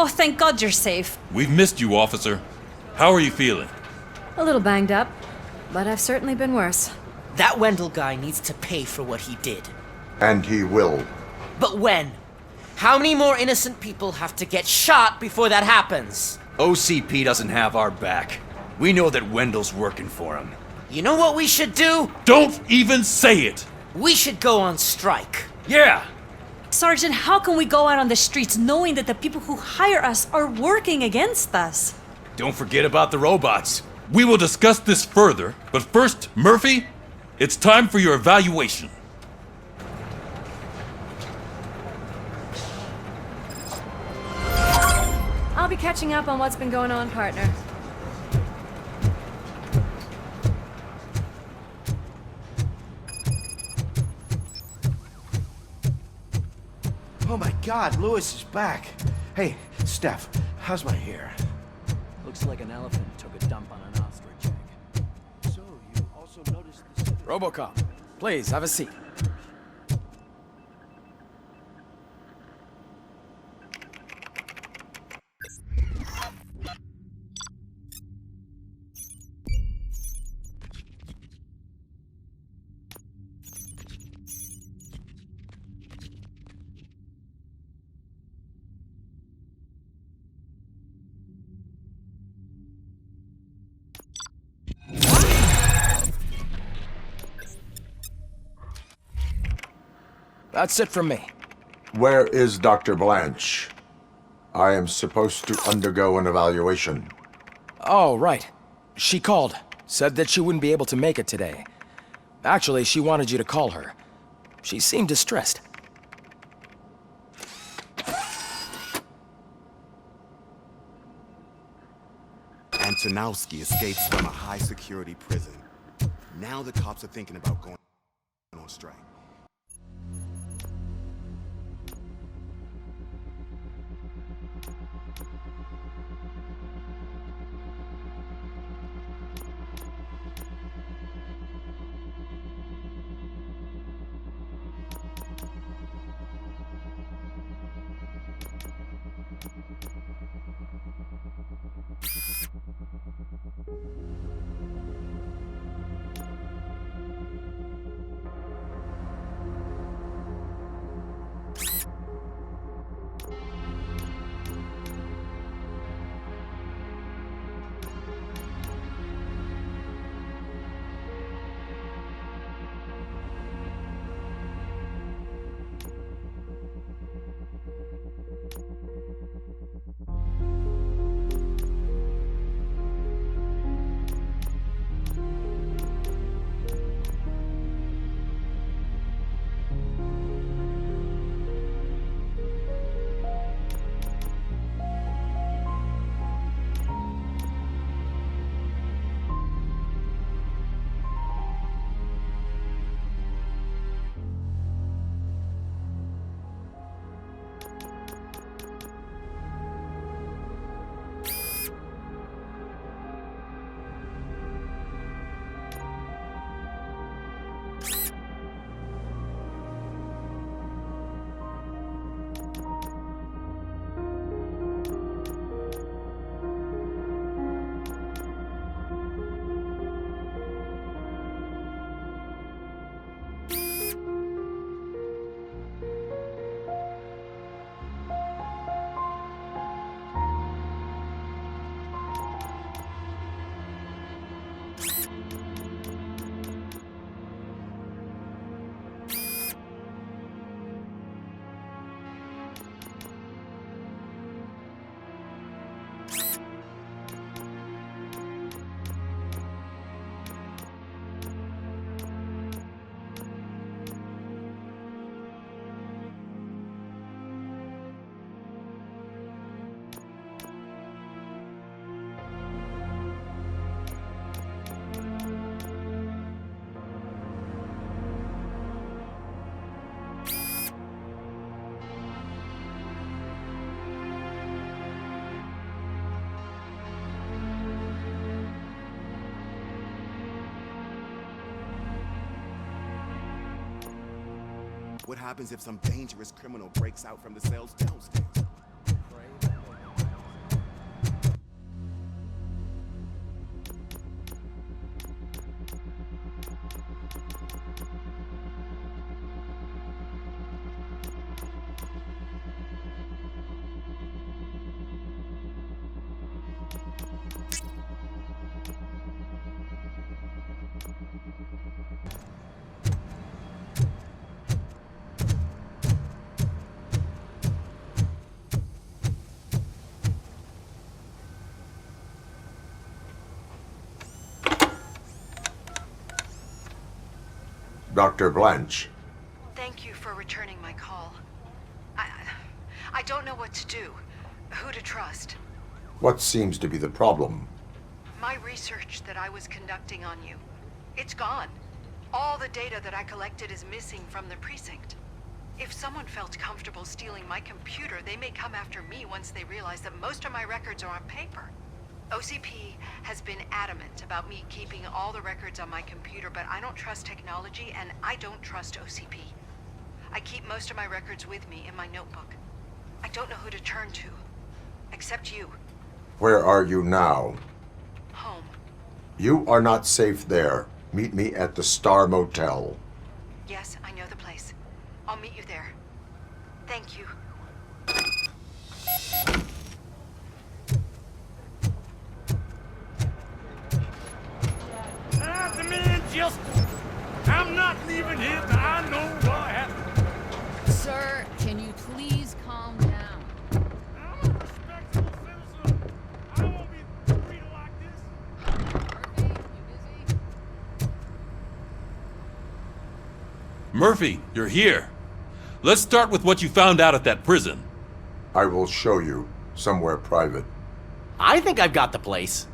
Oh, thank God you're safe. We've missed you, officer. How are you feeling? A little banged up, but I've certainly been worse. That Wendell guy needs to pay for what he did. And he will. But when? How many more innocent people have to get shot before that happens? OCP doesn't have our back. We know that Wendell's working for him. You know what we should do? Don't even say it! We should go on strike. Yeah! Sergeant, how can we go out on the streets knowing that the people who hire us are working against us? Don't forget about the robots. We will discuss this further, but first, Murphy, it's time for your evaluation. I'll be catching up on what's been going on, partner. Oh my God, Lewis is back. Hey, Steph, how's my hair? Looks like an elephant took a dump on an ostrich egg. So, you also noticed the... RoboCop, please, have a seat. That's it from me. Where is Dr. Blanche? I am supposed to undergo an evaluation. Oh, right. She called. Said that she wouldn't be able to make it today. Actually, she wanted you to call her. She seemed distressed. Antonowsky escapes from a high-security prison. Now the cops are thinking about going on strike. What happens if some dangerous criminal breaks out from the cells downstairs? Dr. Blanche. Thank you for returning my call. I don't know what to do, who to trust. What seems to be the problem? My research that I was conducting on you, it's gone. All the data that I collected is missing from the precinct. If someone felt comfortable stealing my computer, they may come after me once they realize that most of my records are on paper. OCP has been adamant about me keeping all the records on my computer, but I don't trust technology and I don't trust OCP. I keep most of my records with me in my notebook. I don't know who to turn to, except you. Where are you now? Home. You are not safe there. Meet me at the Star Motel. Yes, I know the place. I'll meet you there. Thank you. The man just... I'm not leaving here till I know what happened. Sir, can you please calm down? I'm a respectable citizen. I won't be treated like this. Murphy, you busy? Murphy, you're here. Let's start with what you found out at that prison. I will show you somewhere private. I think I've got the place.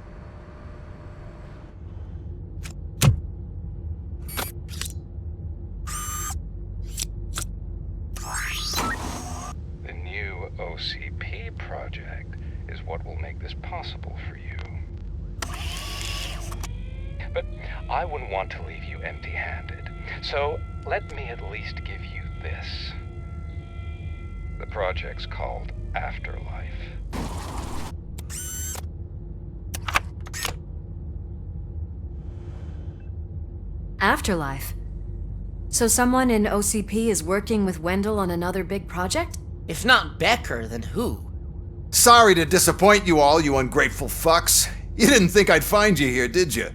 The new OCP project is what will make this possible for you. But I wouldn't want to leave you empty-handed, so let me at least give you this. The project's called Afterlife. Afterlife? So someone in OCP is working with Wendell on another big project? If not Becker, then who? Sorry to disappoint you all, you ungrateful fucks. You didn't think I'd find you here, did you?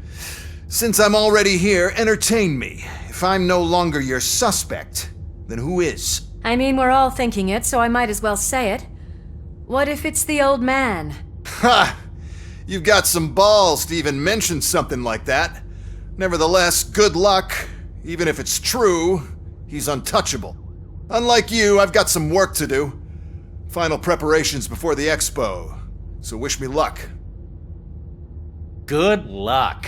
Since I'm already here, entertain me. If I'm no longer your suspect, then who is? I mean, we're all thinking it, so I might as well say it. What if it's the old man? Ha! You've got some balls to even mention something like that. Nevertheless, good luck. Even if it's true, he's untouchable. Unlike you, I've got some work to do. Final preparations before the expo. So wish me luck. Good luck.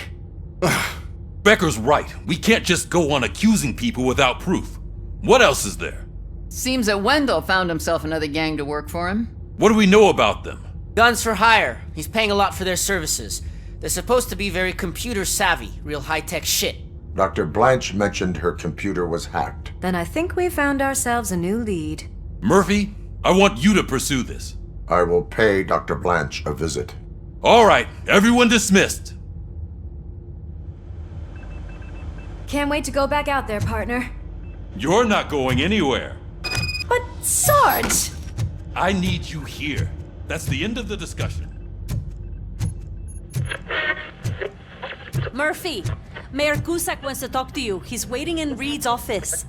Becker's right. We can't just go on accusing people without proof. What else is there? Seems that Wendell found himself another gang to work for him. What do we know about them? Guns for hire. He's paying a lot for their services. They're supposed to be very computer savvy, real high-tech shit. Dr. Blanche mentioned her computer was hacked. Then I think we found ourselves a new lead. Murphy, I want you to pursue this. I will pay Dr. Blanche a visit. All right, everyone dismissed. Can't wait to go back out there, partner. You're not going anywhere. But, Sarge! I need you here. That's the end of the discussion. Murphy, Mayor Cusack wants to talk to you. He's waiting in Reed's office.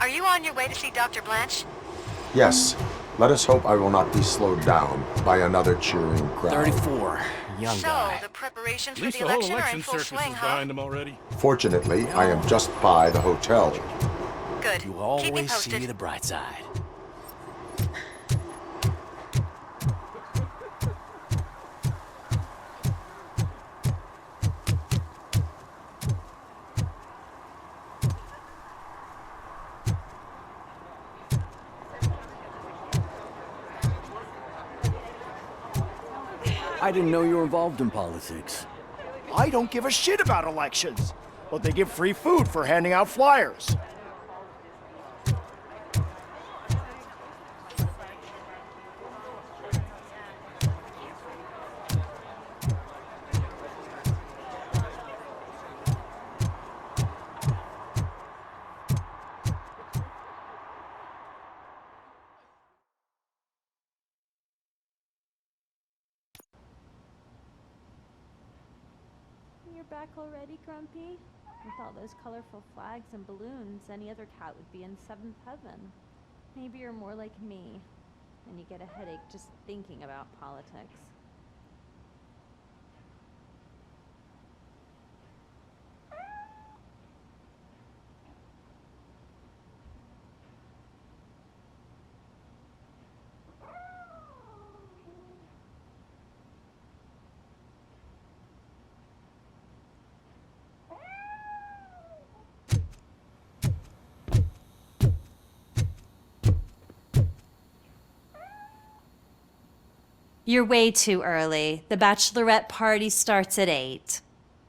Are you on your way to see Dr. Blanche? Yes. Let us hope I will not be slowed down by another cheering crowd. 34. Young guy. So, the preparations At for least the the whole election are election in full circus swing, is huh? behind them already. Fortunately, I am just by the hotel. Good. You Keep me always posted. see the bright side. didn't know you were involved in politics. I don't give a shit about elections, but they give free food for handing out flyers. You're back already, Grumpy? With all those colorful flags and balloons, any other cat would be in seventh heaven. Maybe you're more like me, and you get a headache just thinking about politics. You're way too early. The bachelorette party starts at 8.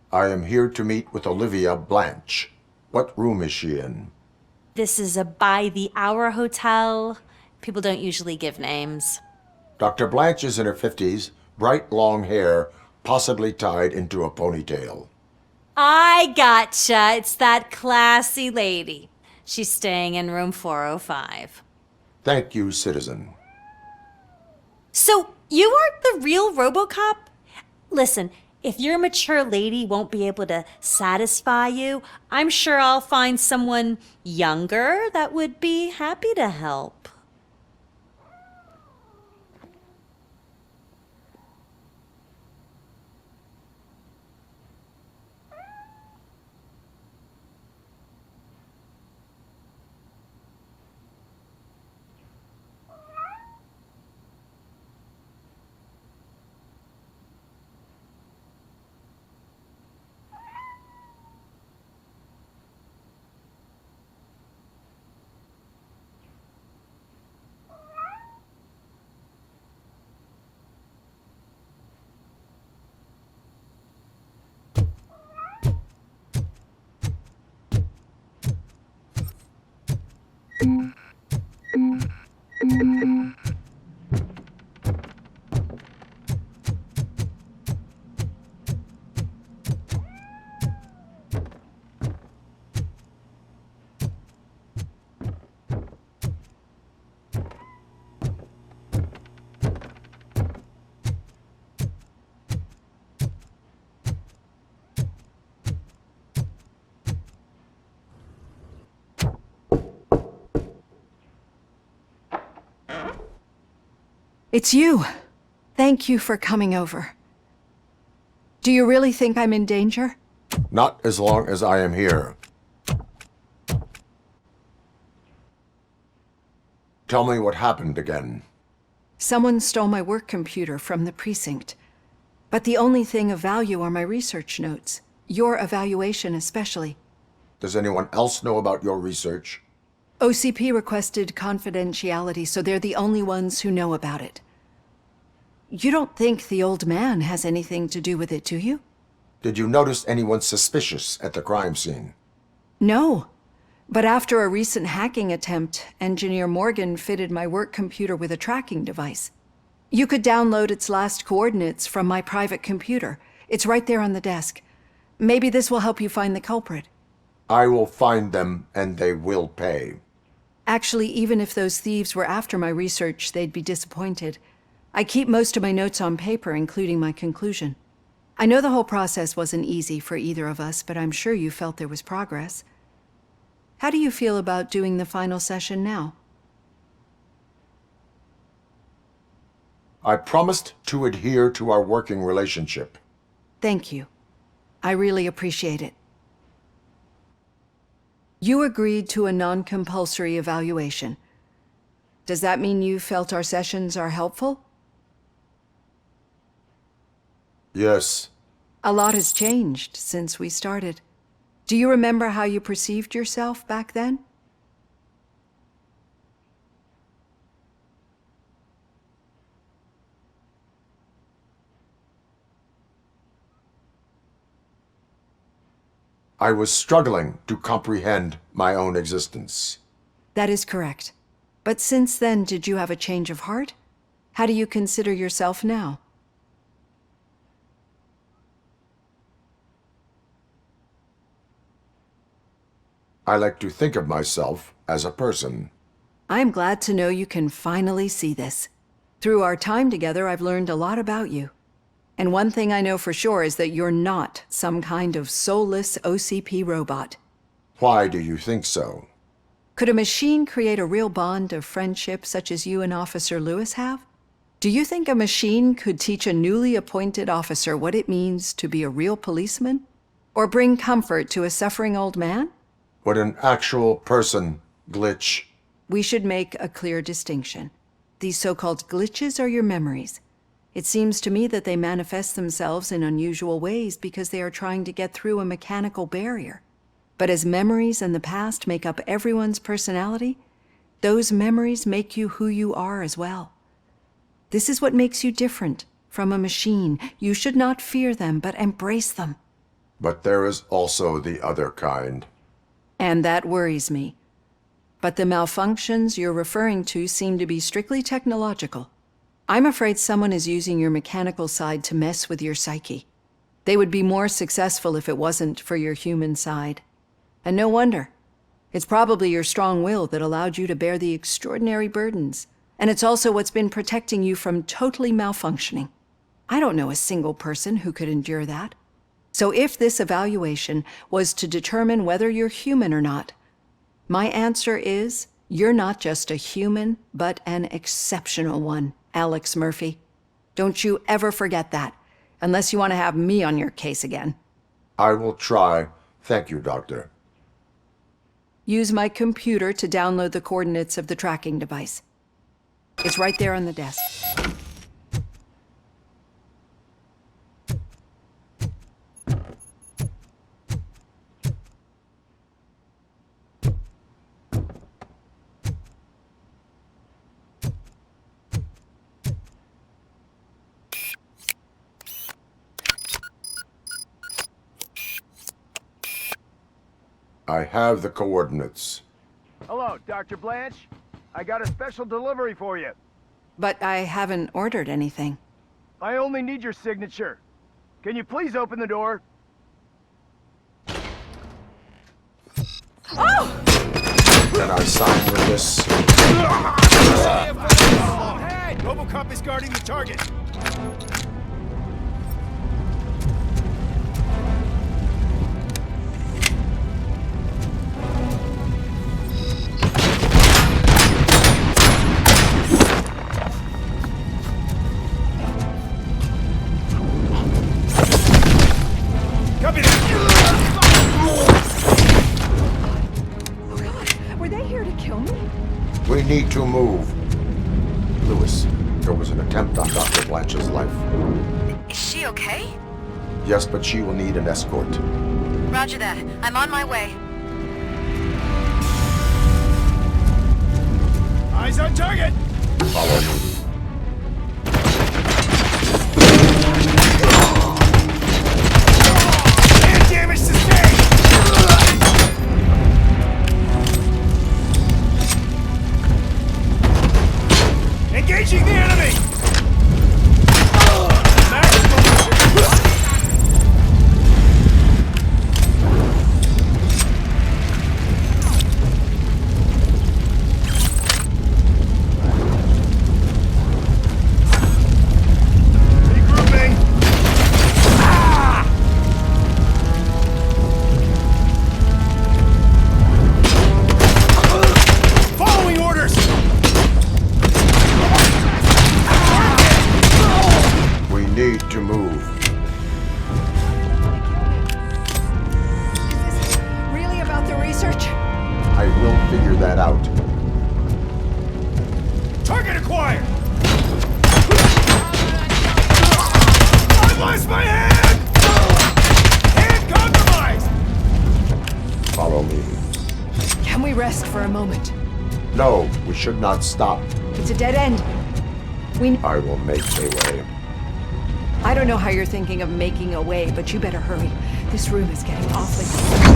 I am here to meet with Olivia Blanche. What room is she in? This is a by-the-hour hotel. People don't usually give names. Dr. Blanche is in her 50s, bright long hair, possibly tied into a ponytail. I gotcha. It's that classy lady. She's staying in room 405. Thank you, citizen. So, you aren't the real RoboCop? Listen, if your mature lady won't be able to satisfy you, I'm sure I'll find someone younger that would be happy to help. It's you. Thank you for coming over. Do you really think I'm in danger? Not as long as I am here. Tell me what happened again. Someone stole my work computer from the precinct. But the only thing of value are my research notes. Your evaluation especially. Does anyone else know about your research? OCP requested confidentiality, so they're the only ones who know about it. You don't think the old man has anything to do with it, do you? Did you notice anyone suspicious at the crime scene? No. But after a recent hacking attempt, Engineer Morgan fitted my work computer with a tracking device. You could download its last coordinates from my private computer. It's right there on the desk. Maybe this will help you find the culprit. I will find them, and they will pay. Actually, even if those thieves were after my research, they'd be disappointed. I keep most of my notes on paper, including my conclusion. I know the whole process wasn't easy for either of us, but I'm sure you felt there was progress. How do you feel about doing the final session now? I promised to adhere to our working relationship. Thank you. I really appreciate it. You agreed to a non-compulsory evaluation. Does that mean you felt our sessions are helpful? Yes. A lot has changed since we started. Do you remember how you perceived yourself back then? I was struggling to comprehend my own existence. That is correct. But since then, did you have a change of heart? How do you consider yourself now? I like to think of myself as a person. I'm glad to know you can finally see this. Through our time together, I've learned a lot about you. And one thing I know for sure is that you're not some kind of soulless OCP robot. Why do you think so? Could a machine create a real bond of friendship such as you and Officer Lewis have? Do you think a machine could teach a newly appointed officer what it means to be a real policeman? Or bring comfort to a suffering old man? Would an actual person glitch? We should make a clear distinction. These so-called glitches are your memories. It seems to me that they manifest themselves in unusual ways because they are trying to get through a mechanical barrier. But as memories and the past make up everyone's personality, those memories make you who you are as well. This is what makes you different from a machine. You should not fear them, but embrace them. But there is also the other kind. And that worries me. But the malfunctions you're referring to seem to be strictly technological. I'm afraid someone is using your mechanical side to mess with your psyche. They would be more successful if it wasn't for your human side. And no wonder. It's probably your strong will that allowed you to bear the extraordinary burdens. And it's also what's been protecting you from totally malfunctioning. I don't know a single person who could endure that. So if this evaluation was to determine whether you're human or not, my answer is, you're not just a human, but an exceptional one, Alex Murphy. Don't you ever forget that, unless you want to have me on your case again. I will try. Thank you, Doctor. Use my computer to download the coordinates of the tracking device. It's right there on the desk. I have the coordinates. Hello, Dr. Blanche. I got a special delivery for you. But I haven't ordered anything. I only need your signature. Can you please open the door? Oh! Can I sign with this? Hey! RoboCop is guarding the target. We need to move. Lewis, there was an attempt on Dr. Blanche's life. Is she okay? Yes, but she will need an escort. Roger that. I'm on my way. Eyes on target! Follow me. And damage sustained! Engaging the enemy! Regrouping! Following orders! We need to move. Is this really about the research? I will figure that out. Target acquired! I lost my hand! Hand compromised! Follow me. Can we rest for a moment? No, we should not stop. It's a dead end. I will make a way. I don't know how you're thinking of making a way, but you better hurry. This room is getting awfully cold.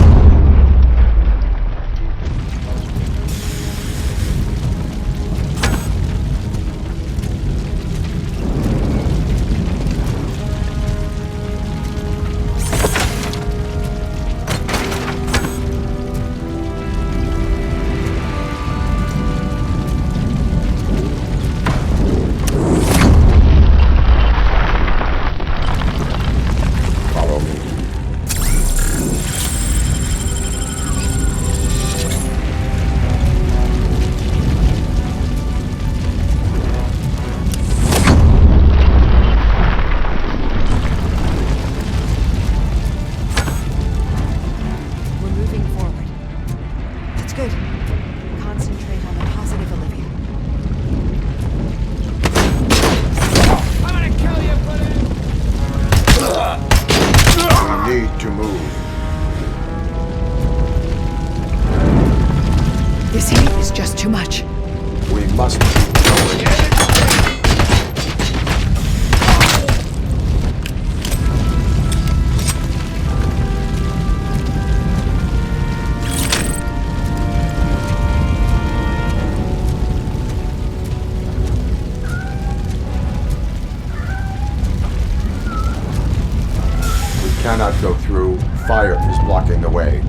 Cannot go through. Fire is blocking the way.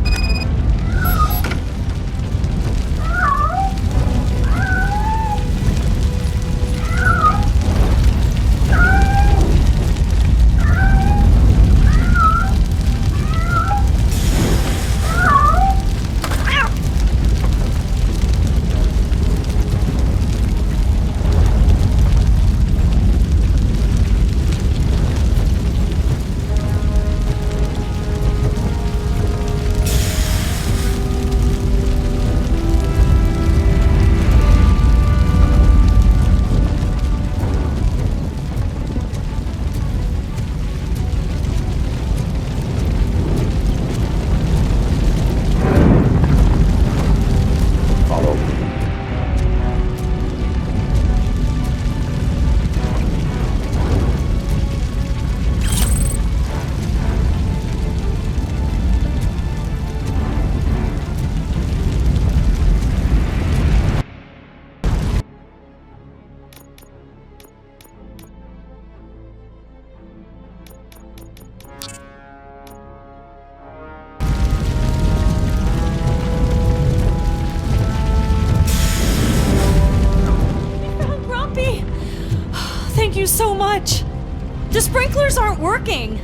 Thank you so much. The sprinklers aren't working.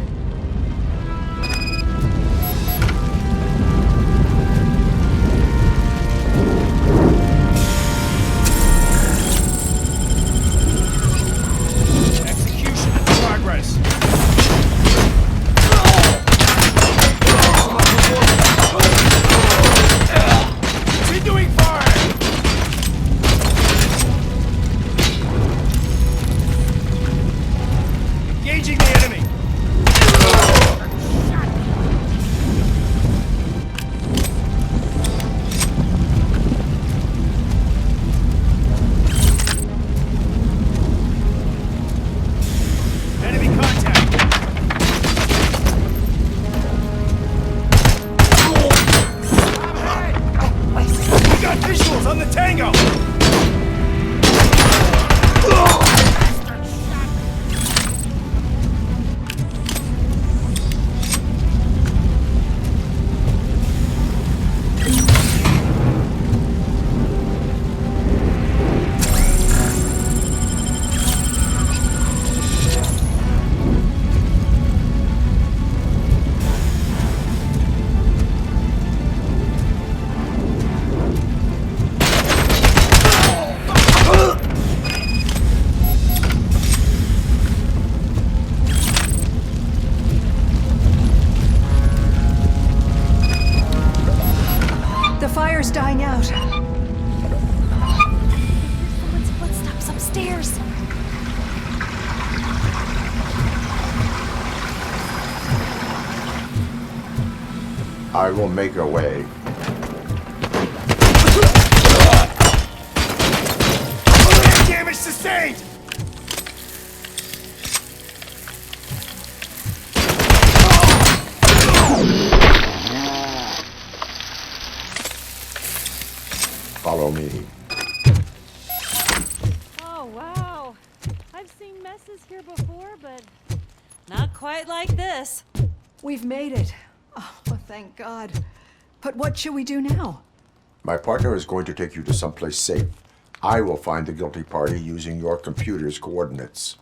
Execution in progress. Continuing fire. Engaging the enemy! Enemy contact! We got visuals on the Tango! Fire's dying out. Someone's footsteps upstairs. I will make a way. Damage sustained! me. Oh, wow. I've seen messes here before, but not quite like this. We've made it. Oh, thank God. But what should we do now? My partner is going to take you to someplace safe. I will find the guilty party using your computer's coordinates.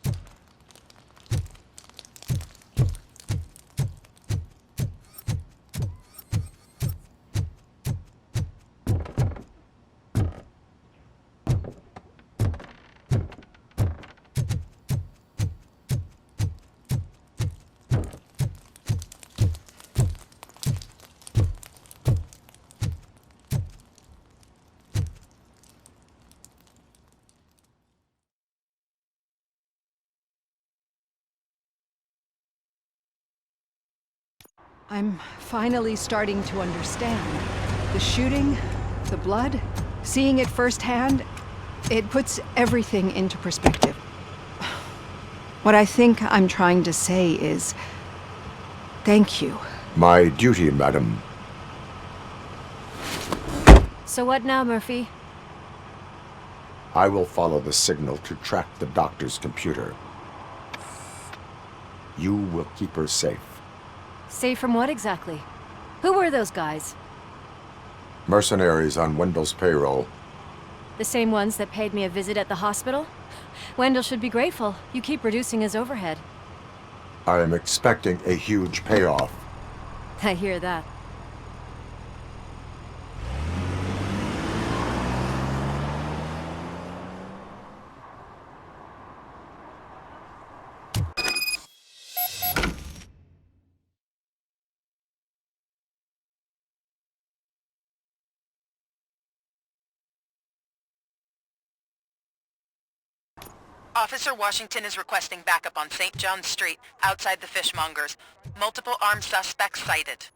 I'm finally starting to understand. The shooting, the blood, seeing it firsthand, it puts everything into perspective. What I think I'm trying to say is, thank you. My duty, madam. So what now, Murphy? I will follow the signal to track the doctor's computer. You will keep her safe. Safe from what exactly? Who were those guys? Mercenaries on Wendell's payroll. The same ones that paid me a visit at the hospital? Wendell should be grateful. You keep reducing his overhead. I am expecting a huge payoff. I hear that. Officer Washington is requesting backup on St. John's Street, outside the fishmongers. Multiple armed suspects sighted.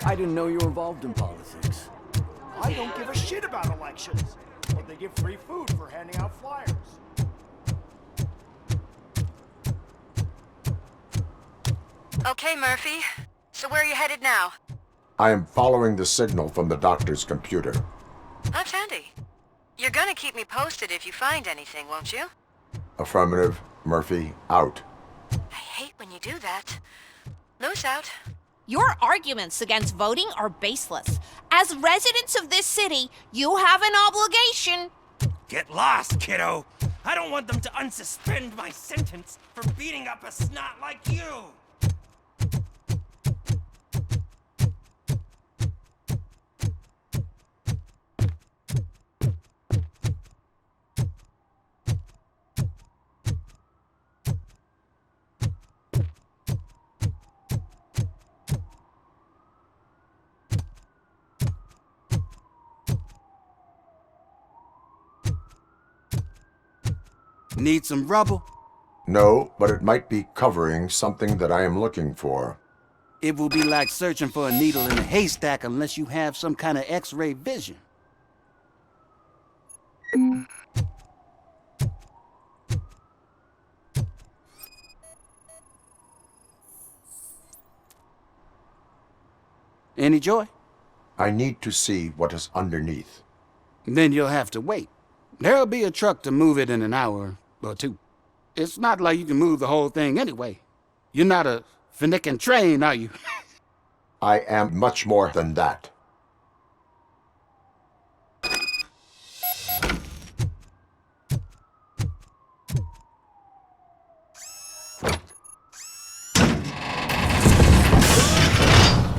I didn't know you were involved in politics. I don't give a shit about elections, but they give free food for handing out flyers. Okay, Murphy. So where are you headed now? I am following the signal from the doctor's computer. That's handy. You're gonna keep me posted if you find anything, won't you? Affirmative. Murphy, out. I hate when you do that. Loose out. Your arguments against voting are baseless. As residents of this city, you have an obligation. Get lost, kiddo. I don't want them to unsuspend my sentence for beating up a snot like you. Need some rubble? No, but it might be covering something that I am looking for. It will be like searching for a needle in a haystack unless you have some kind of X-ray vision. Any joy? I need to see what is underneath. Then you'll have to wait. There'll be a truck to move it in an hour or two. It's not like you can move the whole thing anyway. You're not a finicking train, are you? I am much more than that.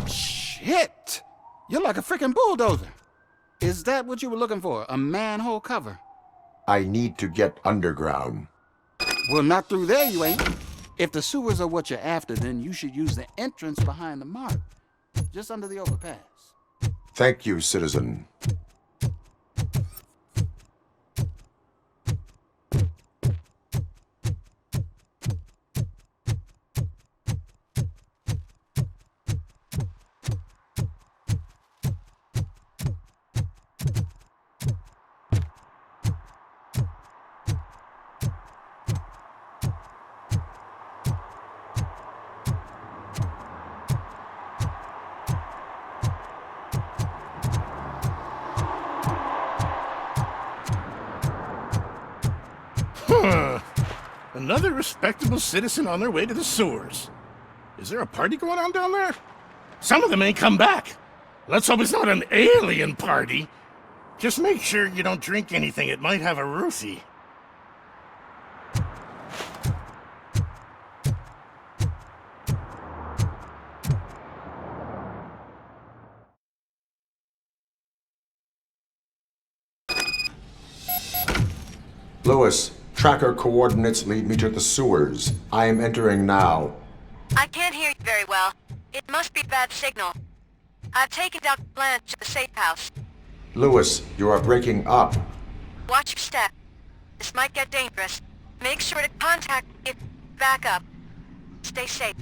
Shit! You're like a freaking bulldozer. Is that what you were looking for? A manhole cover? I need to get underground. Well, not through there, you ain't. If the sewers are what you're after, then you should use the entrance behind the mark. Just under the overpass. Thank you, citizen. Another respectable citizen on their way to the sewers. Is there a party going on down there? Some of them ain't come back. Let's hope it's not an alien party. Just make sure you don't drink anything. It might have a roofie. Lewis, tracker coordinates lead me to the sewers. I am entering now. I can't hear you very well. It must be a bad signal. I've taken Dr. Blanche to the safe house. Lewis, you are breaking up. Watch your step. This might get dangerous. Make sure to contact me if you back up. Stay safe.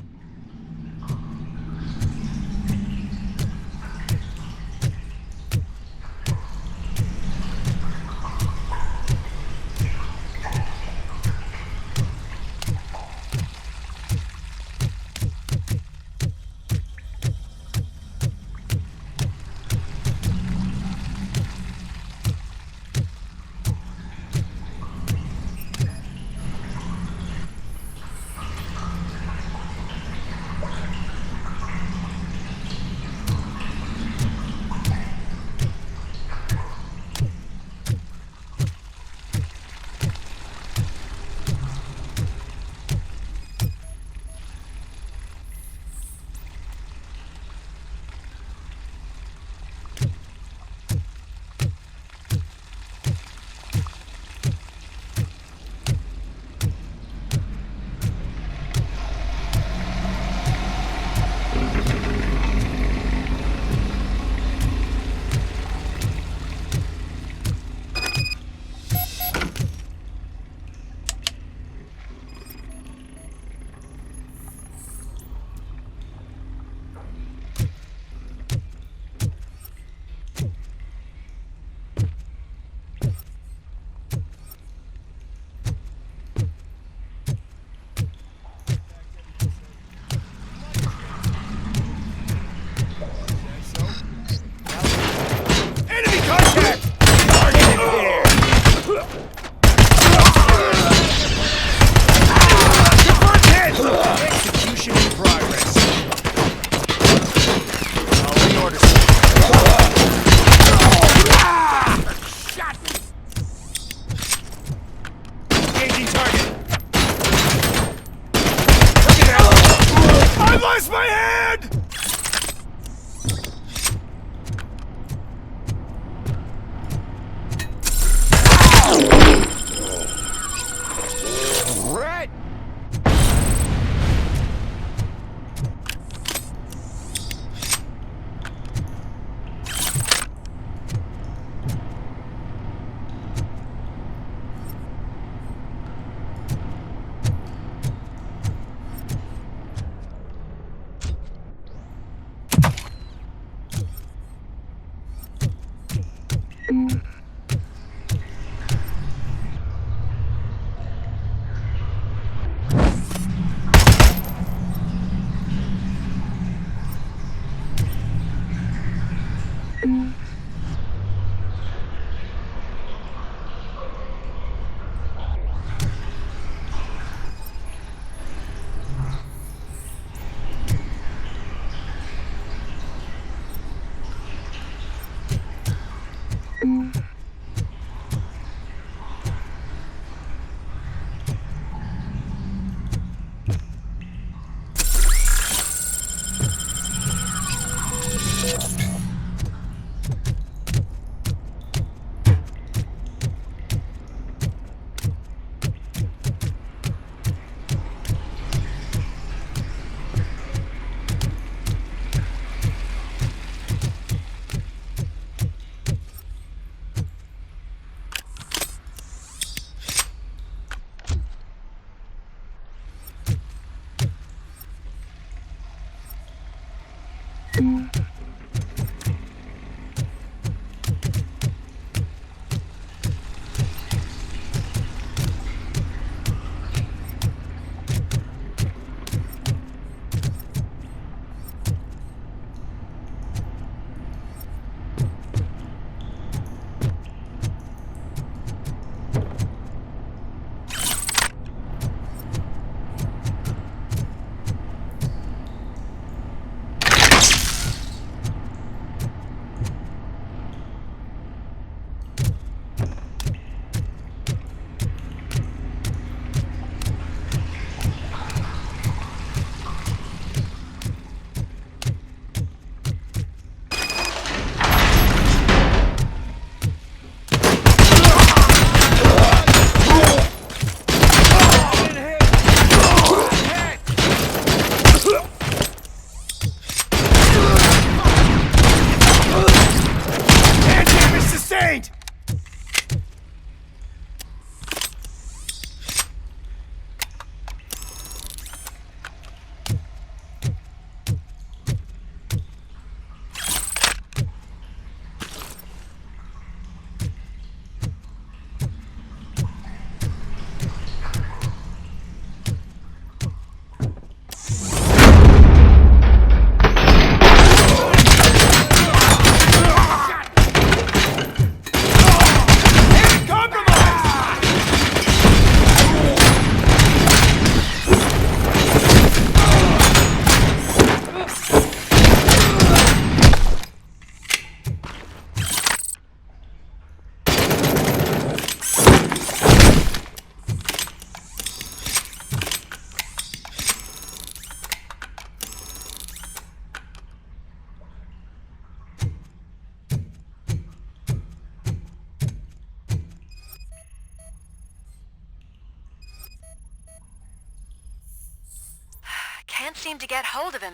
seem to get hold of him.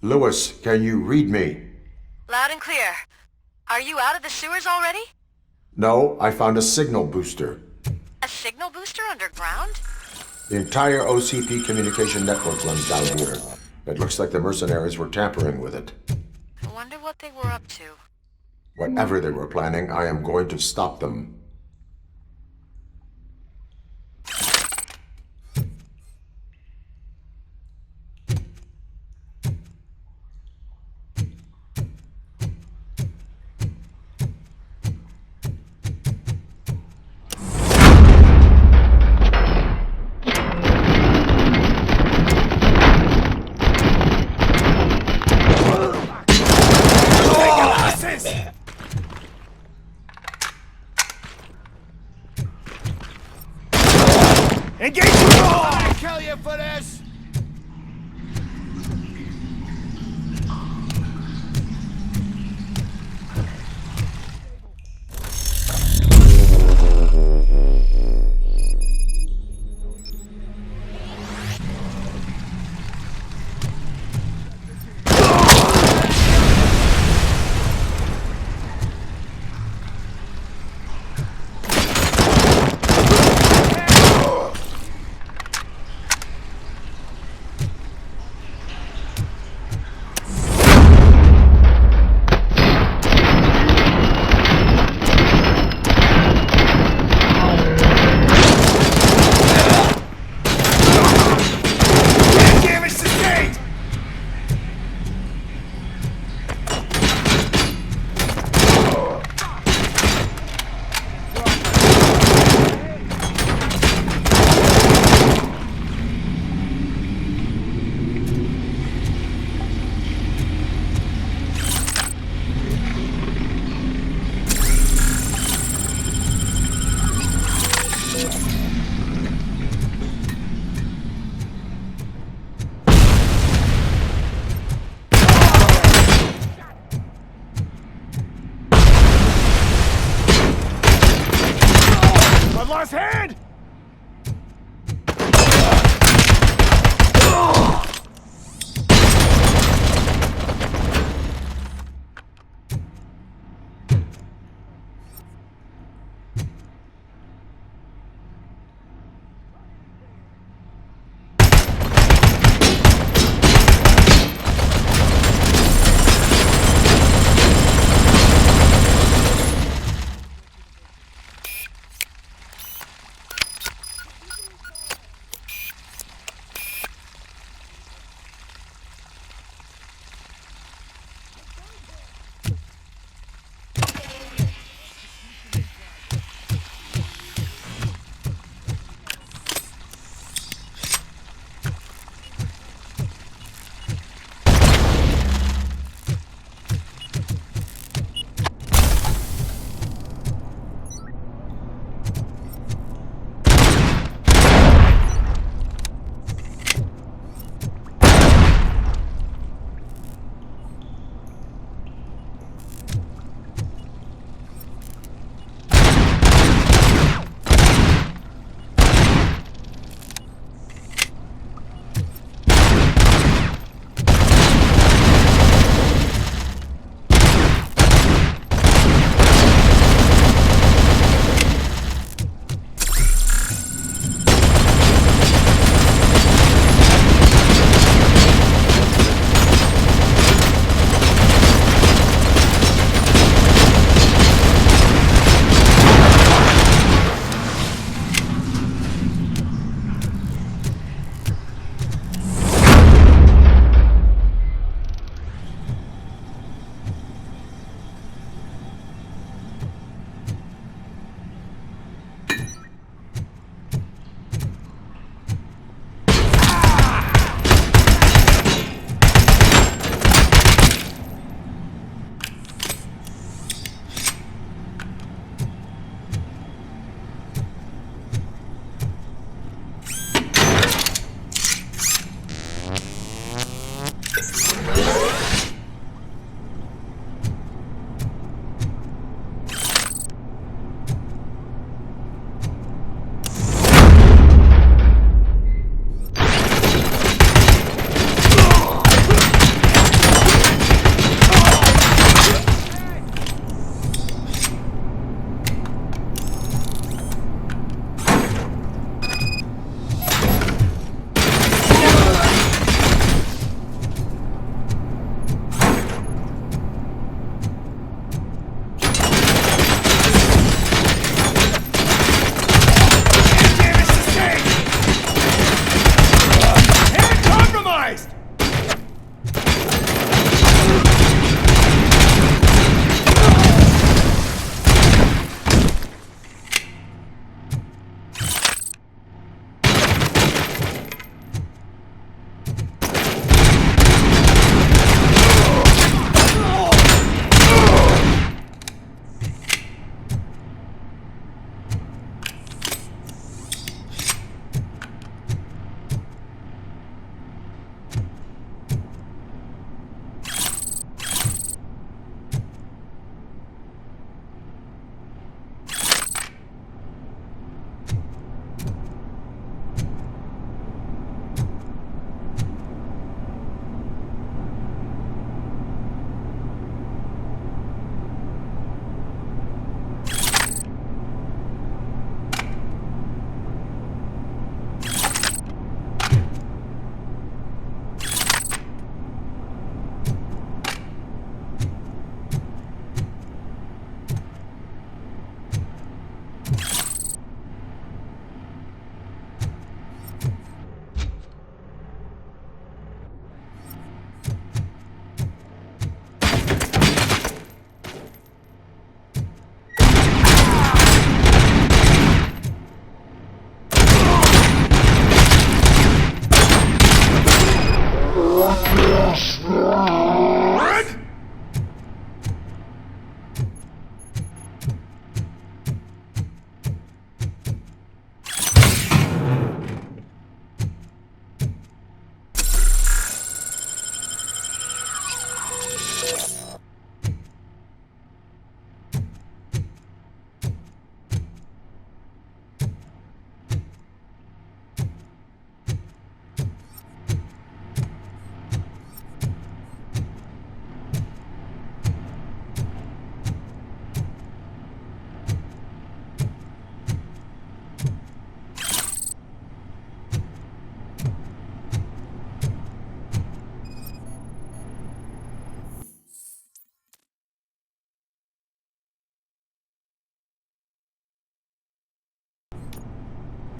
Lewis, can you read me? Loud and clear. Are you out of the sewers already? No, I found a signal booster. A signal booster underground? The entire OCP communication network runs down here. It looks like the mercenaries were tampering with it. I wonder what they were up to. Whatever they were planning, I am going to stop them. Engage the wall! I kill you for this!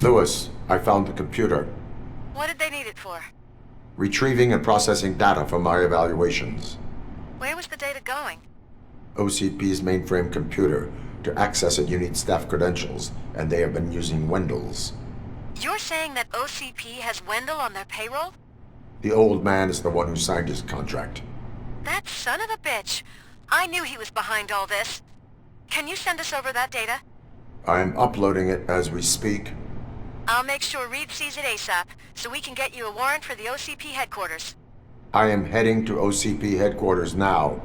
Lewis, I found the computer. What did they need it for? Retrieving and processing data from my evaluations. Where was the data going? OCP's mainframe computer. To access it, you need staff credentials, and they have been using Wendell's. You're saying that OCP has Wendell on their payroll? The old man is the one who signed his contract. That son of a bitch. I knew he was behind all this. Can you send us over that data? I'm uploading it as we speak. I'll make sure Reed sees it ASAP, so we can get you a warrant for the OCP headquarters. I am heading to OCP headquarters now.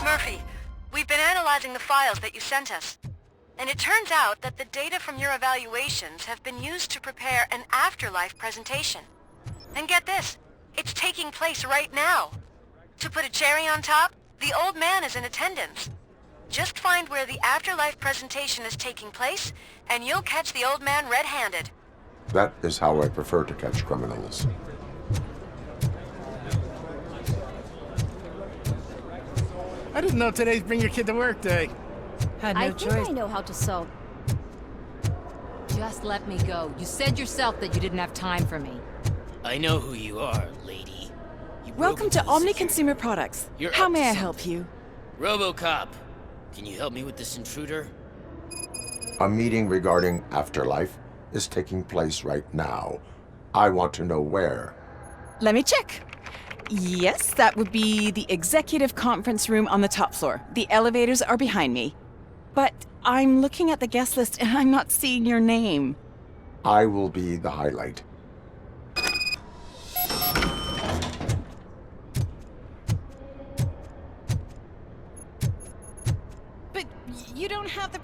Murphy, we've been analyzing the files that you sent us. And it turns out that the data from your evaluations have been used to prepare an afterlife presentation. And get this, it's taking place right now. To put a cherry on top, the old man is in attendance. Just find where the afterlife presentation is taking place, and you'll catch the old man red-handed. That is how I prefer to catch criminals. I didn't know today's Bring Your Kid to Work Day. Had no choice. I think I know how to sew. Just let me go. You said yourself that you didn't have time for me. I know who you are, lady. You Welcome to Omni Consumer Products. How may I help you? RoboCop, can you help me with this intruder? A meeting regarding afterlife is taking place right now. I want to know where. Let me check. Yes, that would be the executive conference room on the top floor. The elevators are behind me. But I'm looking at the guest list and I'm not seeing your name. I will be the highlight.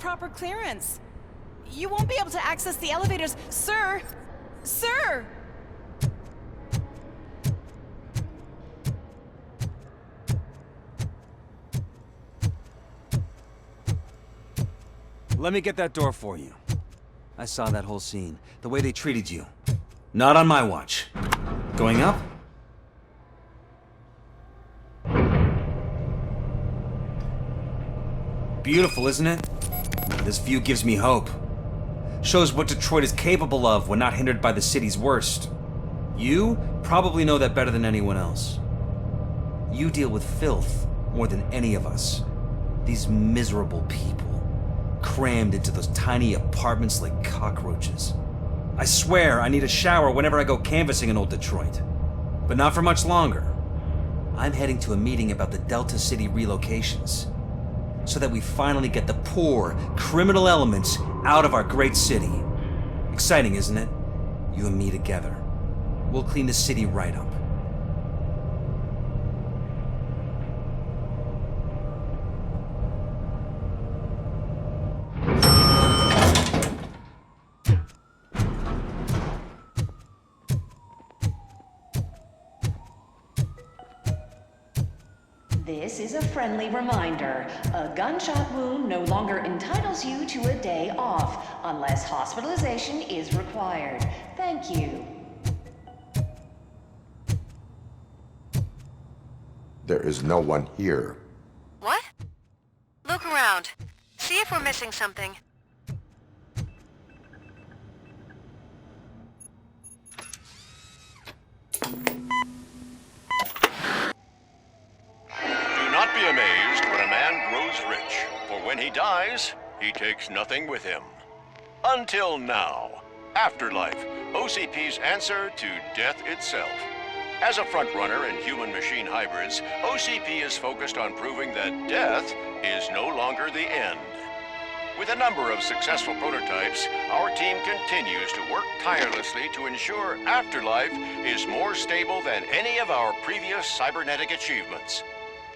proper clearance. You won't be able to access the elevators, sir! Sir! Let me get that door for you. I saw that whole scene. The way they treated you. Not on my watch. Going up? Beautiful, isn't it? This view gives me hope. Shows what Detroit is capable of when not hindered by the city's worst. You probably know that better than anyone else. You deal with filth more than any of us. These miserable people, crammed into those tiny apartments like cockroaches. I swear I need a shower whenever I go canvassing in old Detroit. But not for much longer. I'm heading to a meeting about the Delta City relocations, so that we finally get the poor, criminal elements out of our great city. Exciting, isn't it? You and me together. We'll clean the city right up. This is a friendly reminder. A gunshot wound no longer entitles you to a day off, unless hospitalization is required. Thank you. There is no one here. What? Look around. See if we're missing something. Do not be amazed when a man grows rich, for when he dies, he takes nothing with him. Until now. Afterlife, OCP's answer to death itself. As a frontrunner in human-machine hybrids, OCP is focused on proving that death is no longer the end. With a number of successful prototypes, our team continues to work tirelessly to ensure Afterlife is more stable than any of our previous cybernetic achievements.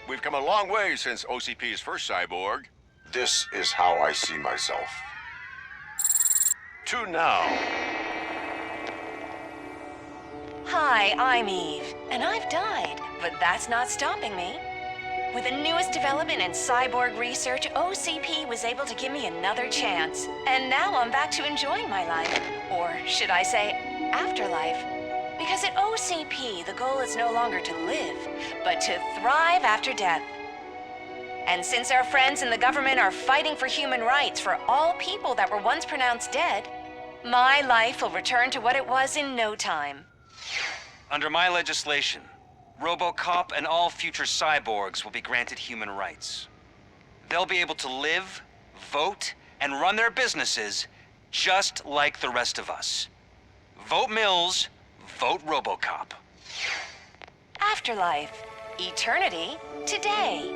We've come a long way since OCP's first cyborg. This is how I see myself. To now. Hi, I'm Eve, and I've died, but that's not stopping me. With the newest development in cyborg research, OCP was able to give me another chance. And now I'm back to enjoying my life. Or should I say, afterlife. Because at OCP, the goal is no longer to live, but to thrive after death. And since our friends in the government are fighting for human rights for all people that were once pronounced dead, my life will return to what it was in no time. Under my legislation, RoboCop and all future cyborgs will be granted human rights. They'll be able to live, vote, and run their businesses just like the rest of us. Vote Mills, vote RoboCop. Afterlife. Eternity. Today.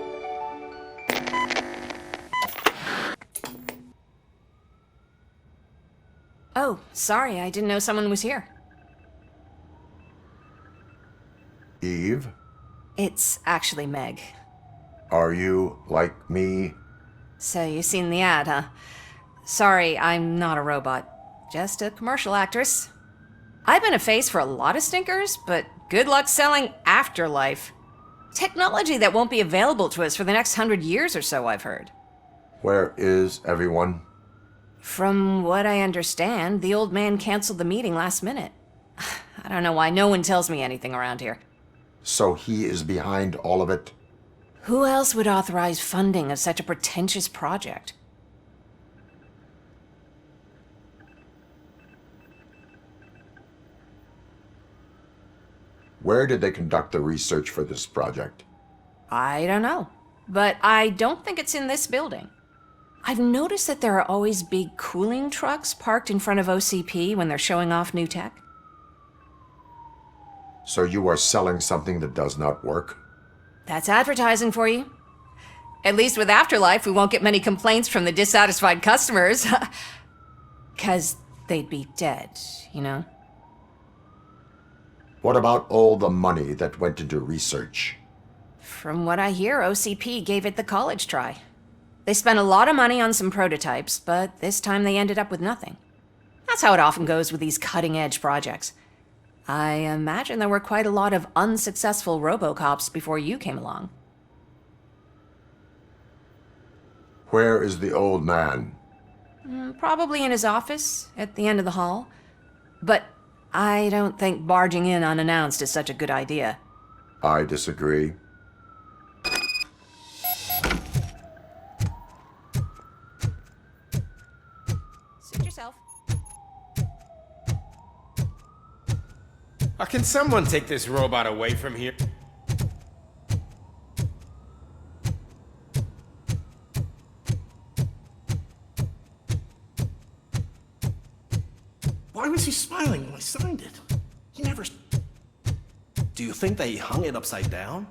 Oh, sorry, I didn't know someone was here. Eve? It's actually Meg. Are you like me? So you've seen the ad, huh? Sorry, I'm not a robot. Just a commercial actress. I've been a face for a lot of stinkers, but good luck selling Afterlife. Technology that won't be available to us for the next 100 years or so, I've heard. Where is everyone? From what I understand, the old man canceled the meeting last minute. I don't know why no one tells me anything around here. So he is behind all of it? Who else would authorize funding of such a pretentious project? Where did they conduct the research for this project? I don't know, but I don't think it's in this building. I've noticed that there are always big cooling trucks parked in front of OCP when they're showing off new tech. So you are selling something that does not work? That's advertising for you. At least with Afterlife, we won't get many complaints from the dissatisfied customers. 'Cause they'd be dead, you know? What about all the money that went into research? From what I hear, OCP gave it the college try. They spent a lot of money on some prototypes, but this time they ended up with nothing. That's how it often goes with these cutting-edge projects. I imagine there were quite a lot of unsuccessful RoboCops before you came along. Where is the old man? Probably in his office, at the end of the hall. But I don't think barging in unannounced is such a good idea. I disagree. Suit yourself. Can someone take this robot away from here? Why was he smiling when I signed it? He never... Do you think they hung it upside down?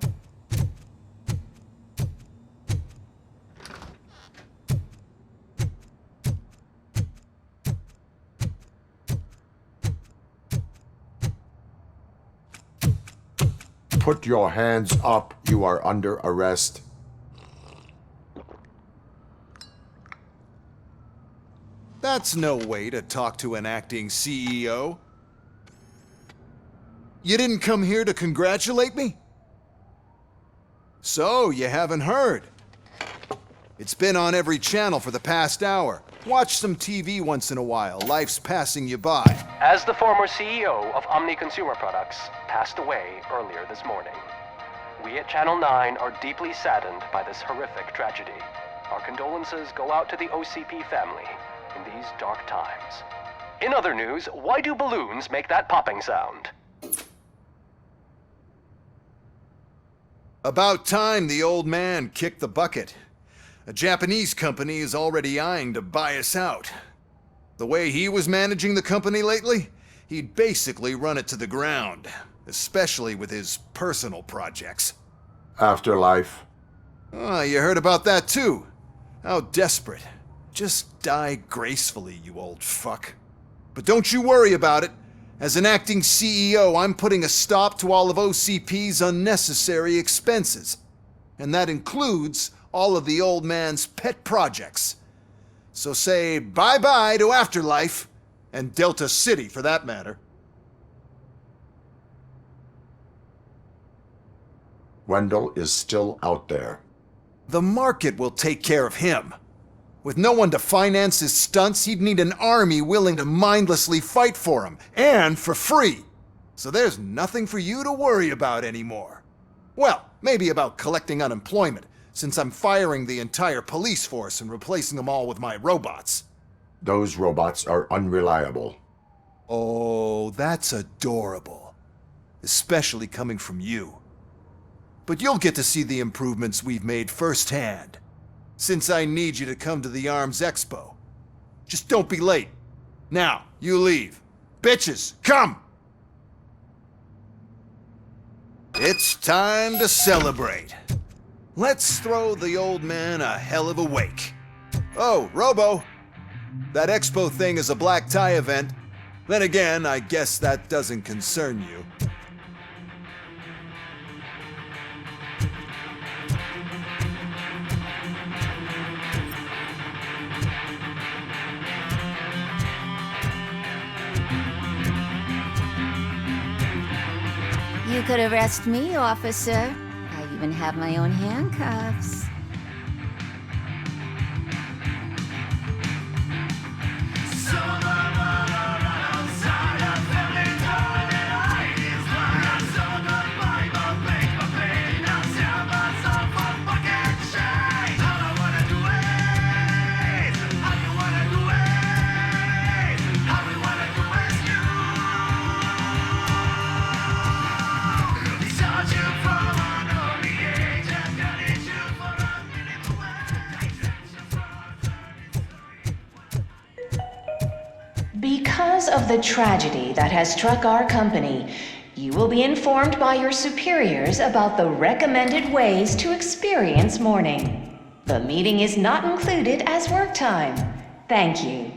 Put your hands up. You are under arrest. That's no way to talk to an acting CEO. You didn't come here to congratulate me? So, you haven't heard. It's been on every channel for the past hour. Watch some TV once in a while. Life's passing you by. As the former CEO of Omni Consumer Products passed away earlier this morning, we at Channel 9 are deeply saddened by this horrific tragedy. Our condolences go out to the OCP family in these dark times. In other news, why do balloons make that popping sound? About time the old man kicked the bucket. A Japanese company is already eyeing to buy us out. The way he was managing the company lately, he'd basically run it to the ground, especially with his personal projects. Afterlife. Oh, you heard about that too. How desperate. Just die gracefully, you old fuck. But don't you worry about it. As an acting CEO, I'm putting a stop to all of OCP's unnecessary expenses. And that includes all of the old man's pet projects. So say bye-bye to Afterlife, and Delta City for that matter. Wendell is still out there. The market will take care of him. With no one to finance his stunts, he'd need an army willing to mindlessly fight for him, and for free. So there's nothing for you to worry about anymore. Well, maybe about collecting unemployment, since I'm firing the entire police force and replacing them all with my robots. Those robots are unreliable. Oh, that's adorable. Especially coming from you. But you'll get to see the improvements we've made firsthand. Since I need you to come to the Arms Expo. Just don't be late. Now, you leave. Bitches, come! It's time to celebrate. Let's throw the old man a hell of a wake. Oh, Robo! That expo thing is a black tie event. Then again, I guess that doesn't concern you. You could arrest me, officer. I even have my own handcuffs. Because of the tragedy that has struck our company, you will be informed by your superiors about the recommended ways to experience mourning. The meeting is not included as work time. Thank you.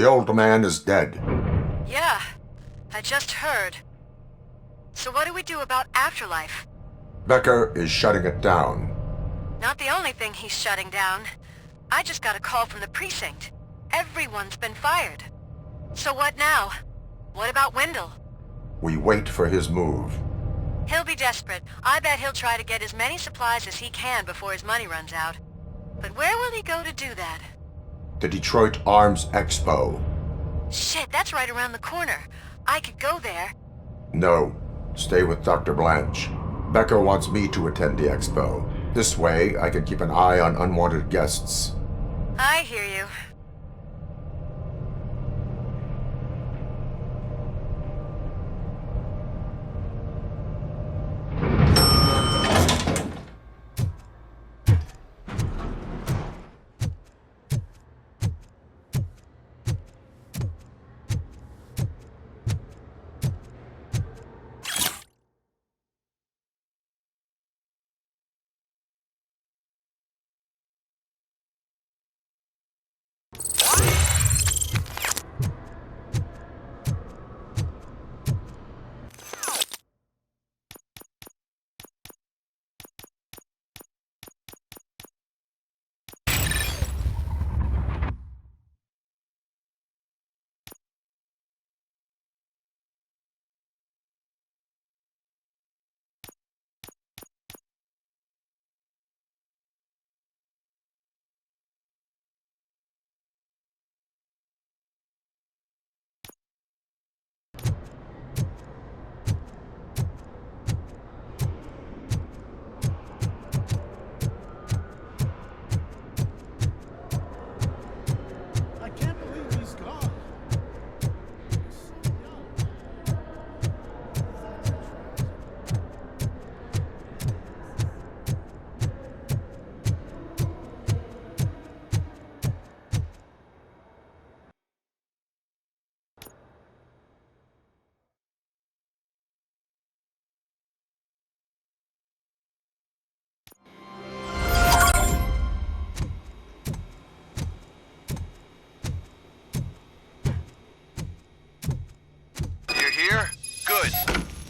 The old man is dead. Yeah, I just heard. So what do we do about afterlife? Becker is shutting it down. Not the only thing he's shutting down. I just got a call from the precinct. Everyone's been fired. So what now? What about Wendell? We wait for his move. He'll be desperate. I bet he'll try to get as many supplies as he can before his money runs out. But where will he go to do that? The Detroit Arms Expo. Shit, that's right around the corner. I could go there. No, stay with Dr. Blanche. Becker wants me to attend the expo. This way, I can keep an eye on unwanted guests. I hear you.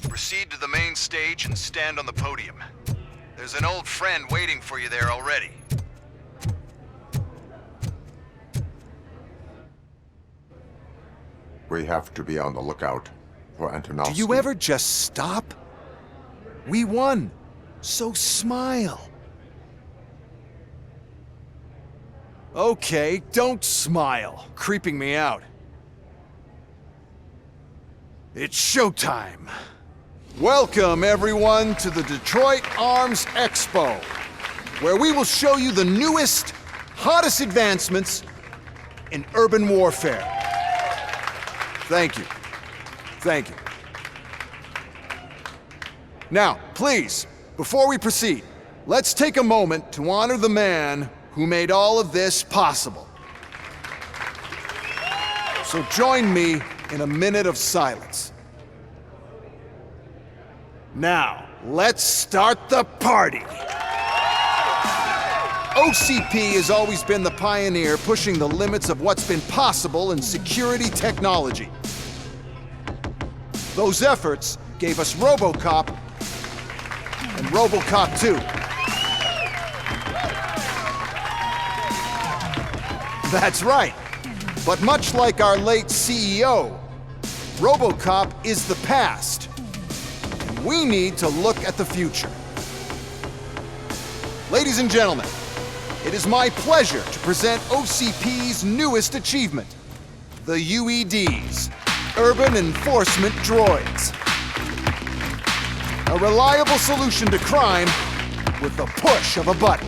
Proceed to the main stage and stand on the podium. There's an old friend waiting for you there already. We have to be on the lookout for Antonowsky. Do you ever just stop? We won, so smile. Okay, don't smile, creeping me out. It's showtime. Welcome, everyone, to the Detroit Arms Expo, where we will show you the newest, hottest advancements in urban warfare. Thank you. Thank you. Now, please, before we proceed, let's take a moment to honor the man who made all of this possible. So join me in a minute of silence. Now, let's start the party! OCP has always been the pioneer pushing the limits of what's been possible in security technology. Those efforts gave us RoboCop and RoboCop 2. That's right. But much like our late CEO, RoboCop is the past. And we need to look at the future. Ladies and gentlemen, it is my pleasure to present OCP's newest achievement, the UEDs, Urban Enforcement Droids. A reliable solution to crime with the push of a button.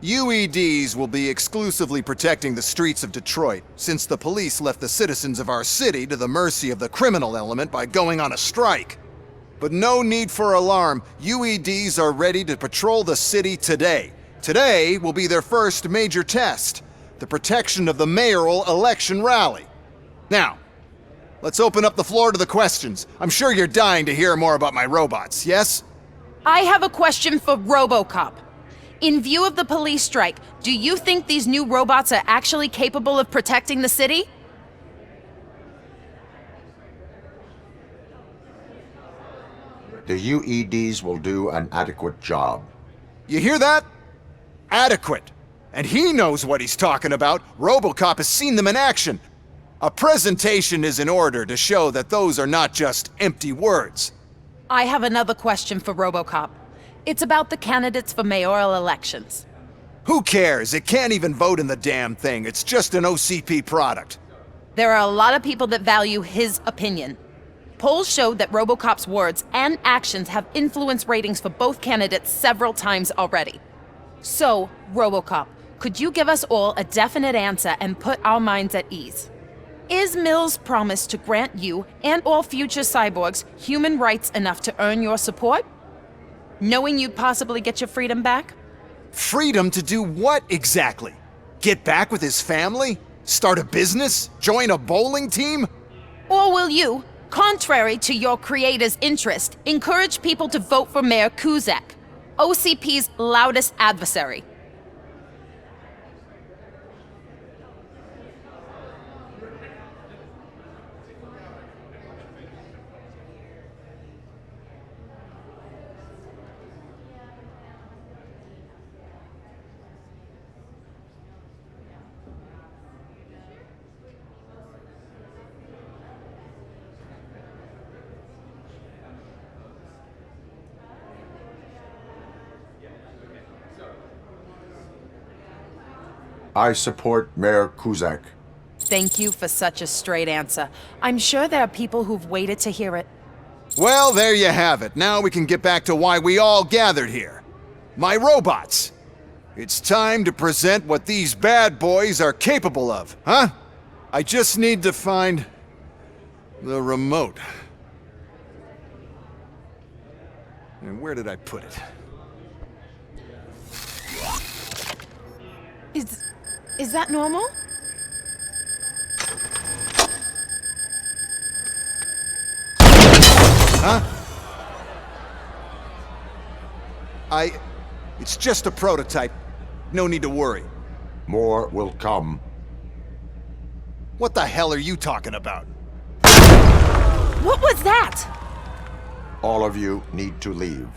UEDs will be exclusively protecting the streets of Detroit, since the police left the citizens of our city to the mercy of the criminal element by going on a strike. But no need for alarm, UEDs are ready to patrol the city today. Today will be their first major test, the protection of the mayoral election rally. Now, let's open up the floor to the questions. I'm sure you're dying to hear more about my robots, yes? I have a question for RoboCop. In view of the police strike, do you think these new robots are actually capable of protecting the city? The UEDs will do an adequate job. You hear that? Adequate. And he knows what he's talking about. RoboCop has seen them in action. A presentation is in order to show that those are not just empty words. I have another question for RoboCop. It's about the candidates for mayoral elections. Who cares? It can't even vote in the damn thing. It's just an OCP product. There are a lot of people that value his opinion. Polls showed that RoboCop's words and actions have influenced ratings for both candidates several times already. So, RoboCop, could you give us all a definite answer and put our minds at ease? Is Mills' promise to grant you and all future cyborgs human rights enough to earn your support? Knowing you'd possibly get your freedom back? Freedom to do what exactly? Get back with his family? Start a business? Join a bowling team? Or will you, contrary to your creator's interest, encourage people to vote for Mayor Kuzak, OCP's loudest adversary? I support Mayor Kuzak. Thank you for such a straight answer. I'm sure there are people who've waited to hear it. Well, there you have it. Now we can get back to why we all gathered here. My robots. It's time to present what these bad boys are capable of, huh? I just need to find the remote. And where did I put it? Is that normal? Huh? It's just a prototype. No need to worry. More will come. What the hell are you talking about? What was that? All of you need to leave.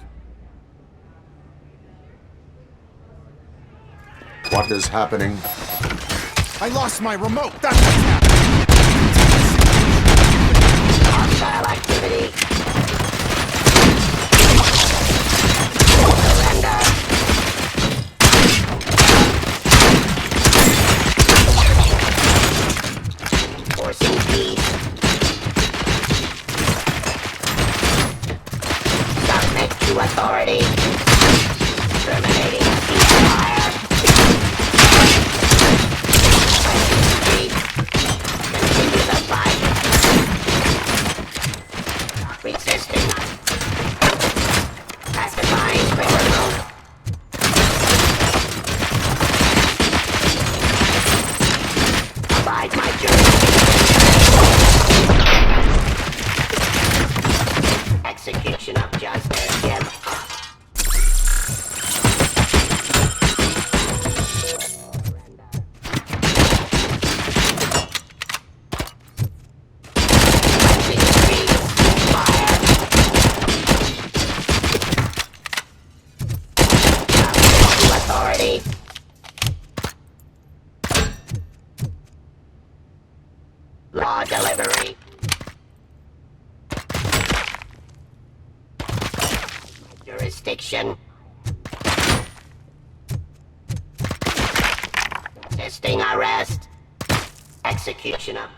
What is happening? I lost my remote. That's what's happening. Hostile activity. Surrender. Forcing peace. Submit to authority. Terminating ceasefire. Continue the fight. Resisting. Pacifying criminal. Abide my jurisdiction. Execution of justice. Give up. Law delivery. Jurisdiction. Resisting arrest. Execution of.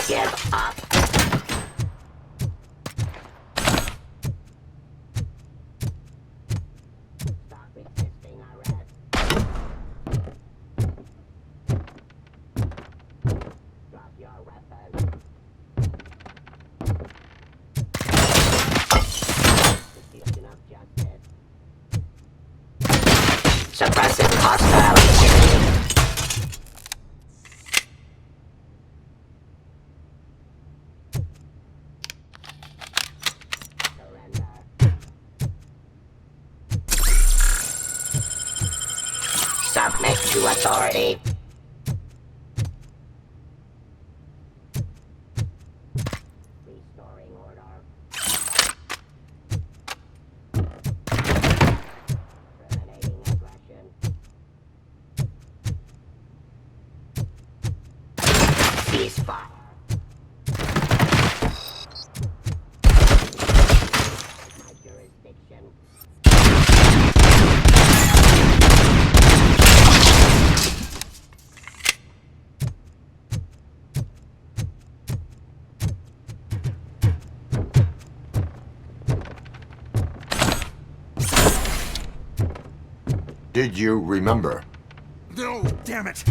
Give up. Stop resisting arrest. Drop your weapon. Execution of justice. Suppressing hostile activity. Submit to authority. Restoring order. Terminating aggression. Ceasefire. My jurisdiction. Did you remember? No, damn it!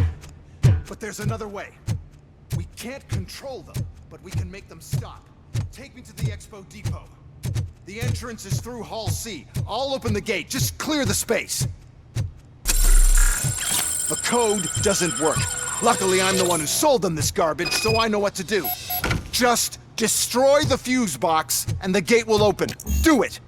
But there's another way. We can't control them, but we can make them stop. Take me to the Expo Depot. The entrance is through Hall C. I'll open the gate. Just clear the space. The code doesn't work. Luckily, I'm the one who sold them this garbage, so I know what to do. Just destroy the fuse box, and the gate will open. Do it!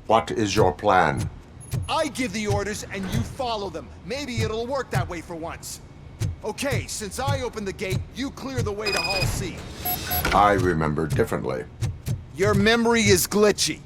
What is your plan? I give the orders and you follow them. Maybe it'll work that way for once. Okay, since I opened the gate, you clear the way to Hall C. I remember differently. Your memory is glitchy.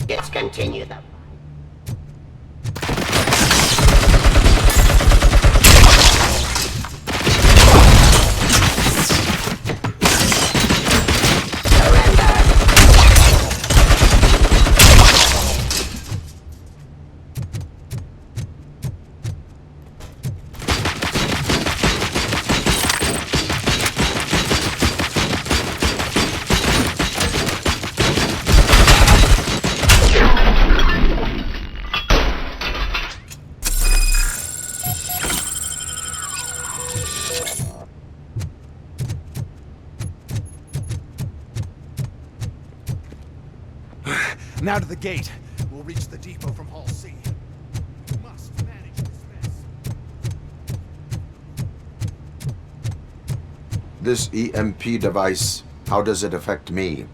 Discontinue them. Now to the gate. We'll reach the depot from Hall C. We must manage this mess. This EMP device, how does it affect me?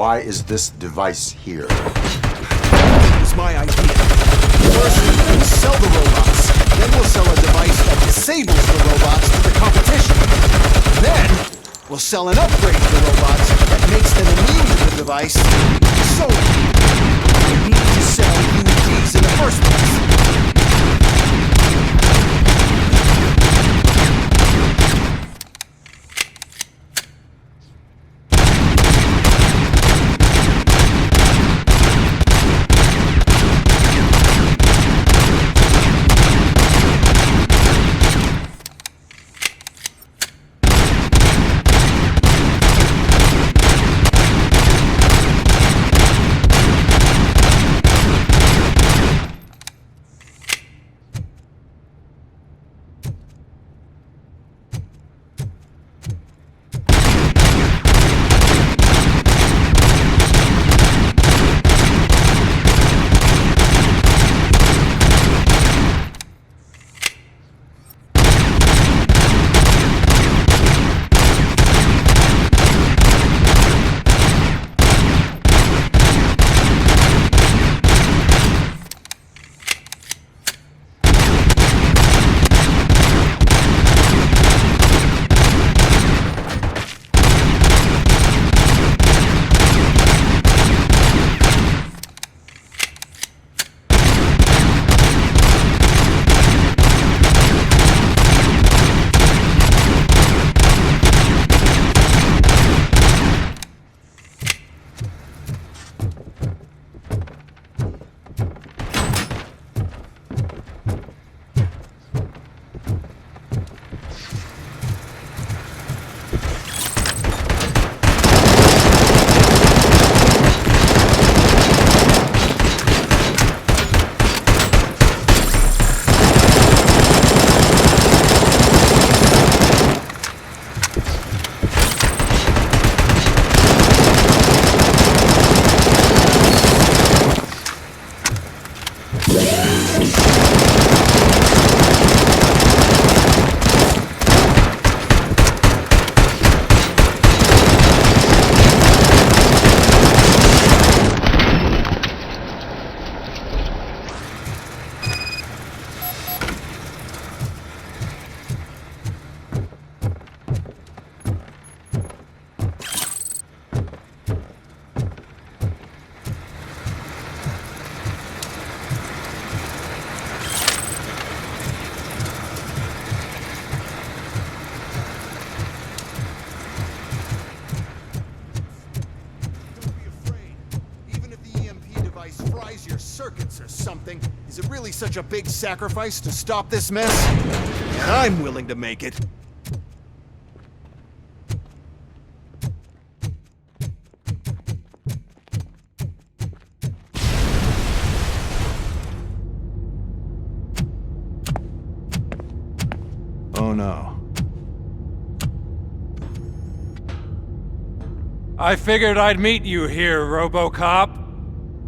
Why is this device here? It's my idea. First, we'll sell the robots. Then we'll sell a device that disables the robots to the competition. Then, we'll sell an upgrade to the robots that makes them immune to the device. So, we need to sell UEGs in the first place. Your circuits or something. Is it really such a big sacrifice to stop this mess? And I'm willing to make it. Oh no. I figured I'd meet you here, RoboCop.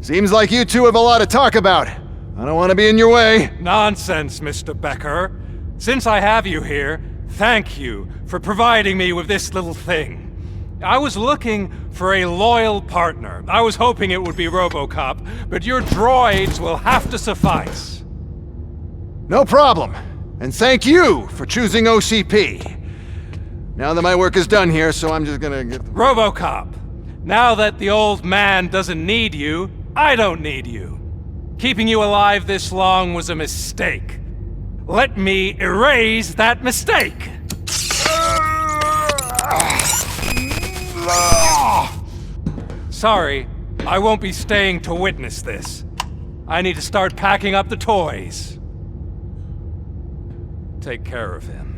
Seems like you two have a lot to talk about. I don't want to be in your way. Nonsense, Mr. Becker. Since I have you here, thank you for providing me with this little thing. I was looking for a loyal partner. I was hoping it would be RoboCop, but your droids will have to suffice. No problem. And thank you for choosing OCP. Now that my work is done here, so I'm just gonna get... RoboCop, now that the old man doesn't need you, I don't need you. Keeping you alive this long was a mistake. Let me erase that mistake! Sorry, I won't be staying to witness this. I need to start packing up the toys. Take care of him.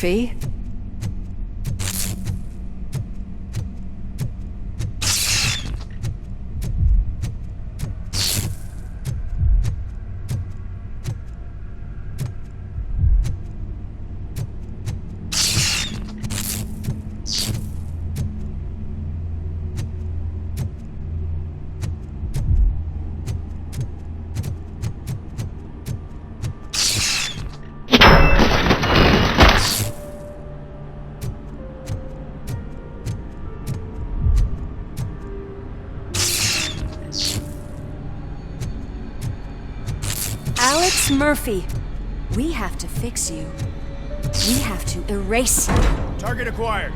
Murphy. Murphy, we have to fix you. We have to erase you. Target acquired.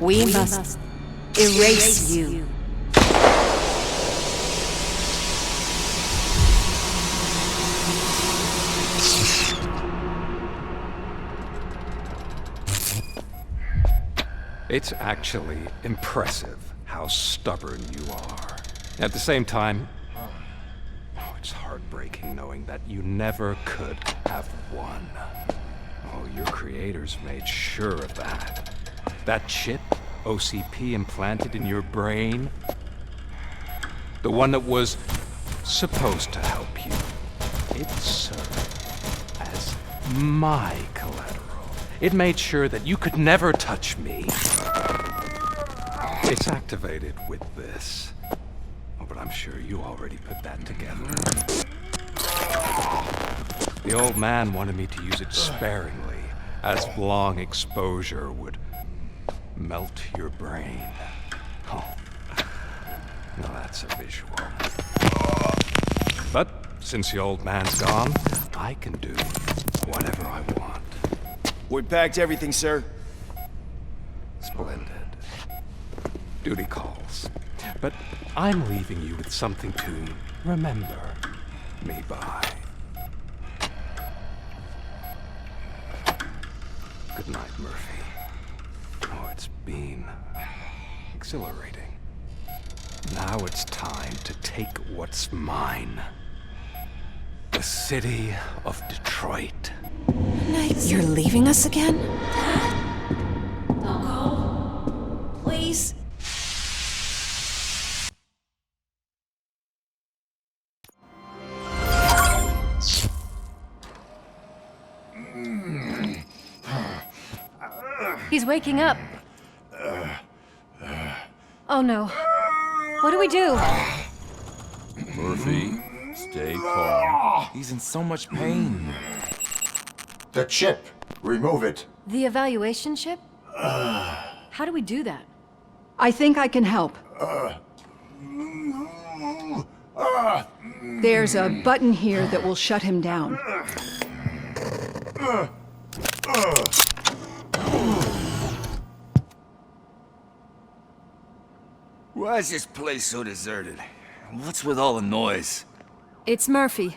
We must erase you. It's actually impressive how stubborn you are. At the same time, it's heartbreaking knowing that you never could have won. Oh, your creators made sure of that. That chip OCP implanted in your brain, the one that was supposed to help you, it served as my collateral. It made sure that you could never touch me. It's activated with this. Oh, but I'm sure you already put that together. The old man wanted me to use it sparingly, as long exposure would melt your brain. Oh, now that's a visual. But since the old man's gone, I can do whatever I want. We packed everything, sir. Splendid. Duty calls. But I'm leaving you with something to remember me by. Good night, Murphy. Oh, it's been exhilarating. Now it's time to take what's mine. The city of Detroit. You're leaving us again? Don't go. Please. He's waking up. Oh no. What do we do? Murphy, stay calm. He's in so much pain. The chip. Remove it. The evaluation chip? How do we do that? I think I can help. There's a button here that will shut him down. Why is this place so deserted? What's with all the noise? It's Murphy.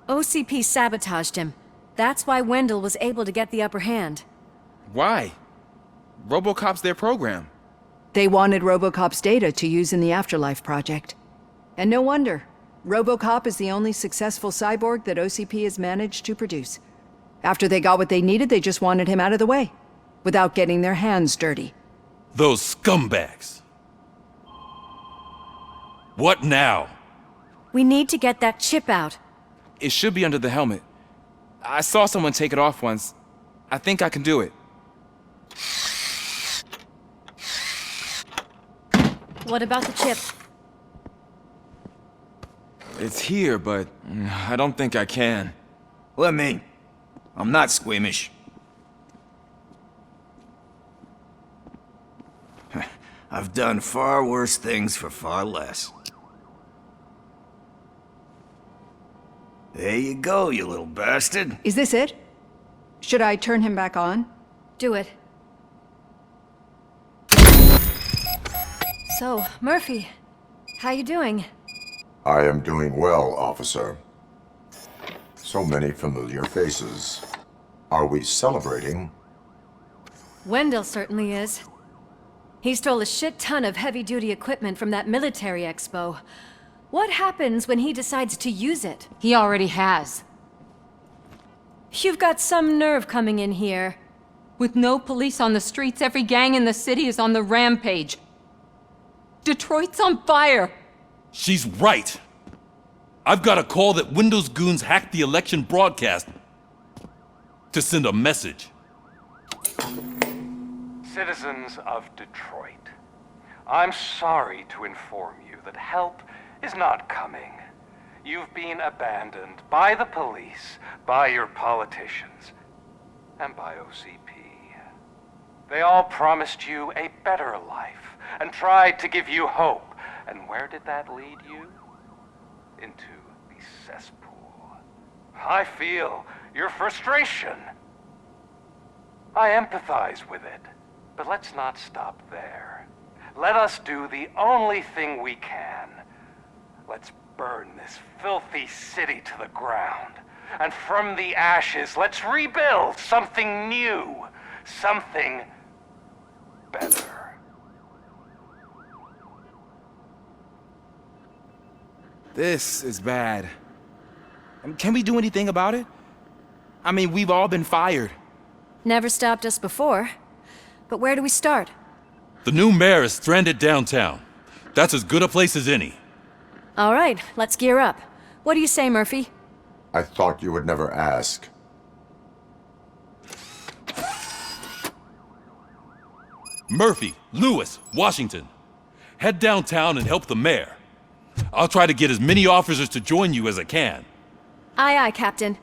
OCP sabotaged him. That's why Wendell was able to get the upper hand. Why? RoboCop's their program. They wanted RoboCop's data to use in the Afterlife project. And no wonder. RoboCop is the only successful cyborg that OCP has managed to produce. After they got what they needed, they just wanted him out of the way, without getting their hands dirty. Those scumbags. What now? We need to get that chip out. It should be under the helmet. I saw someone take it off once. I think I can do it. What about the chip? It's here, but I don't think I can. Let me. I'm not squeamish. I've done far worse things for far less. There you go, you little bastard. Is this it? Should I turn him back on? Do it. So, Murphy, how you doing? I am doing well, officer. So many familiar faces. Are we celebrating? Wendell certainly is. He stole a shit ton of heavy-duty equipment from that military expo. What happens when he decides to use it? He already has. You've got some nerve coming in here. With no police on the streets, every gang in the city is on the rampage. Detroit's on fire! She's right! I've got a call that Wendell's goons hacked the election broadcast to send a message. Citizens of Detroit, I'm sorry to inform you that help is not coming. You've been abandoned by the police, by your politicians, and by OCP. They all promised you a better life and tried to give you hope. And where did that lead you? Into the cesspool. I feel your frustration. I empathize with it. But let's not stop there. Let us do the only thing we can. Let's burn this filthy city to the ground. And from the ashes, let's rebuild something new. Something better. This is bad. Can we do anything about it? I mean, we've all been fired. Never stopped us before. But where do we start? The new mayor is stranded downtown. That's as good a place as any. All right, let's gear up. What do you say, Murphy? I thought you would never ask. Murphy, Lewis, Washington. Head downtown and help the mayor. I'll try to get as many officers to join you as I can. Aye, aye, Captain.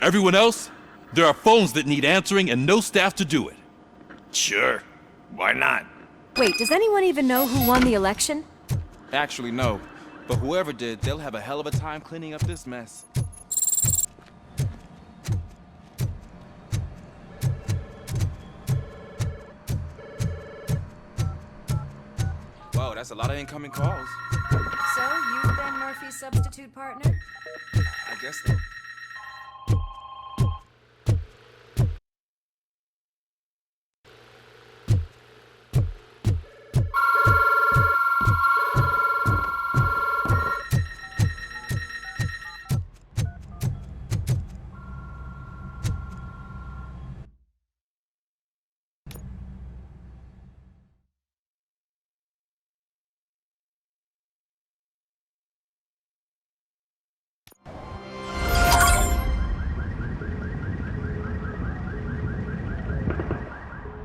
Everyone else? There are phones that need answering and no staff to do it. Sure. Why not? Wait, does anyone even know who won the election? Actually, no. But whoever did, they'll have a hell of a time cleaning up this mess. Whoa, that's a lot of incoming calls. So, you've been Murphy's substitute partner? I guess so.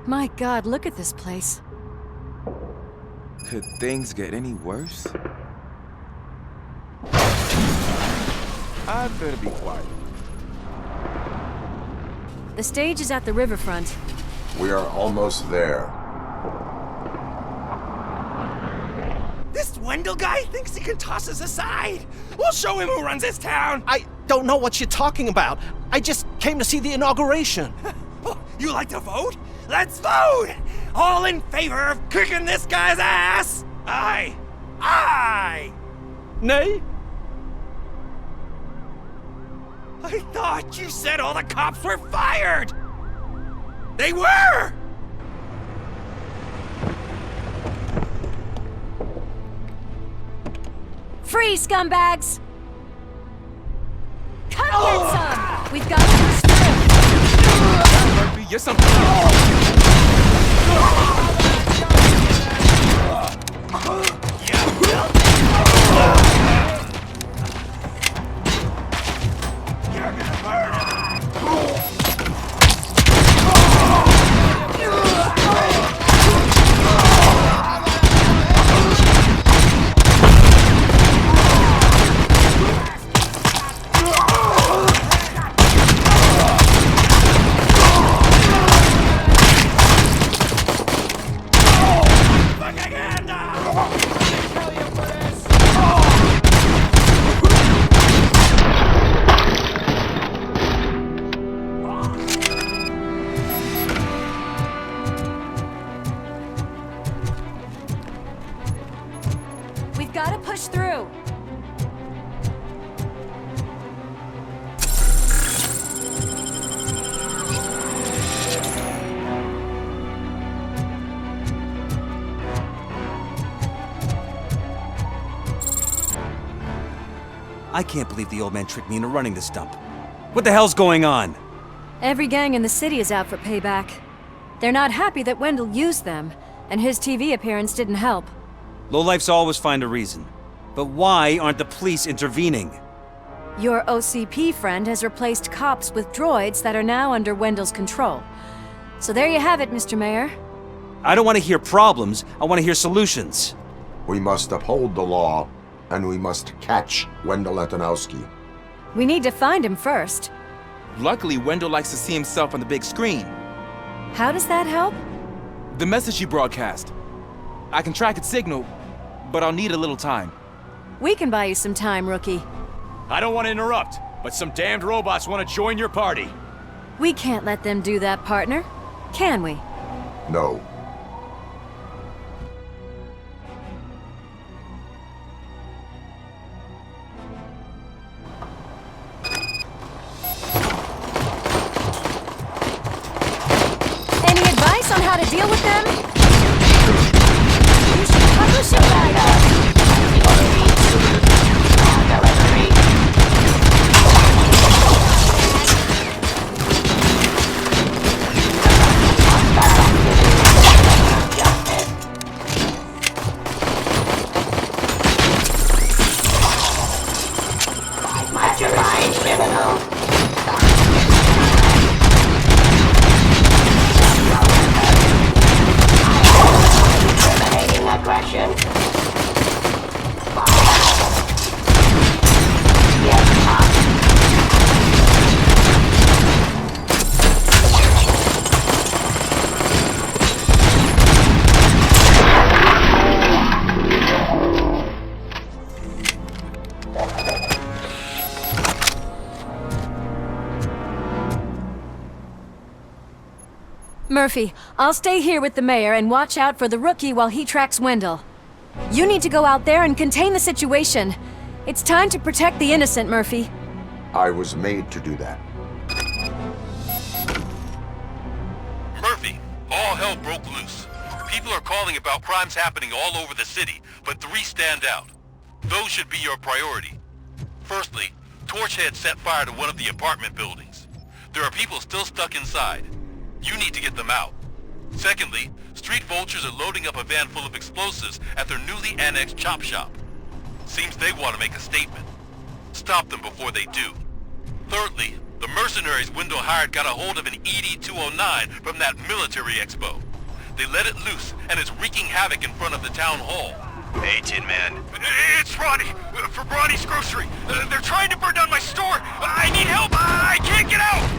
My God, look at this place. Could things get any worse? I'd better be quiet. The stage is at the riverfront. We are almost there. This Wendell guy thinks he can toss us aside. We'll show him who runs this town. I don't know what you're talking about. I just came to see the inauguration. You like to vote? Let's vote! All in favor of kicking this guy's ass? Aye. Aye! Nay? I thought you said all the cops were fired! They were! Free, scumbags! Come get some! We've got to strip! Murphy, you're something. You're gonna burn! push through. I can't believe the old man tricked me into running this dump. What the hell's going on? Every gang in the city is out for payback. They're not happy that Wendell used them, and his TV appearance didn't help. Lowlifes always find a reason. But why aren't the police intervening? Your OCP friend has replaced cops with droids that are now under Wendell's control. So there you have it, Mr. Mayor. I don't want to hear problems, I want to hear solutions. We must uphold the law, and we must catch Wendell Antonowsky. We need to find him first. Luckily, Wendell likes to see himself on the big screen. How does that help? The message you broadcast. I can track its signal, but I'll need a little time. We can buy you some time, rookie. I don't want to interrupt, but some damned robots want to join your party. We can't let them do that, partner. Can we? No. Any advice on how to deal with them? You should publish your write-up. Murphy, I'll stay here with the mayor and watch out for the rookie while he tracks Wendell. You need to go out there and contain the situation. It's time to protect the innocent, Murphy. I was made to do that. Murphy, all hell broke loose. People are calling about crimes happening all over the city, but 3 stand out. Those should be your priority. Firstly, Torchhead set fire to one of the apartment buildings. There are people still stuck inside. You need to get them out. Secondly, street vultures are loading up a van full of explosives at their newly annexed chop shop. Seems they want to make a statement. Stop them before they do. Thirdly, the mercenaries Wendell hired got a hold of an ED-209 from that military expo. They let it loose and is wreaking havoc in front of the town hall. Hey, Tin Man. It's Ronnie, for Ronnie's Grocery. They're trying to burn down my store. I need help. I can't get out.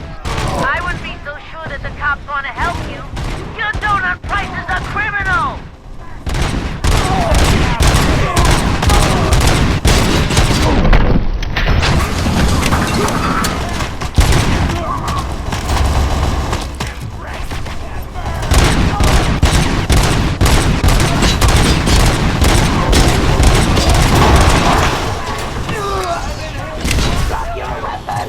I wouldn't be so sure that the cops want to help you. Your donut price is a criminal! Drop your weapon.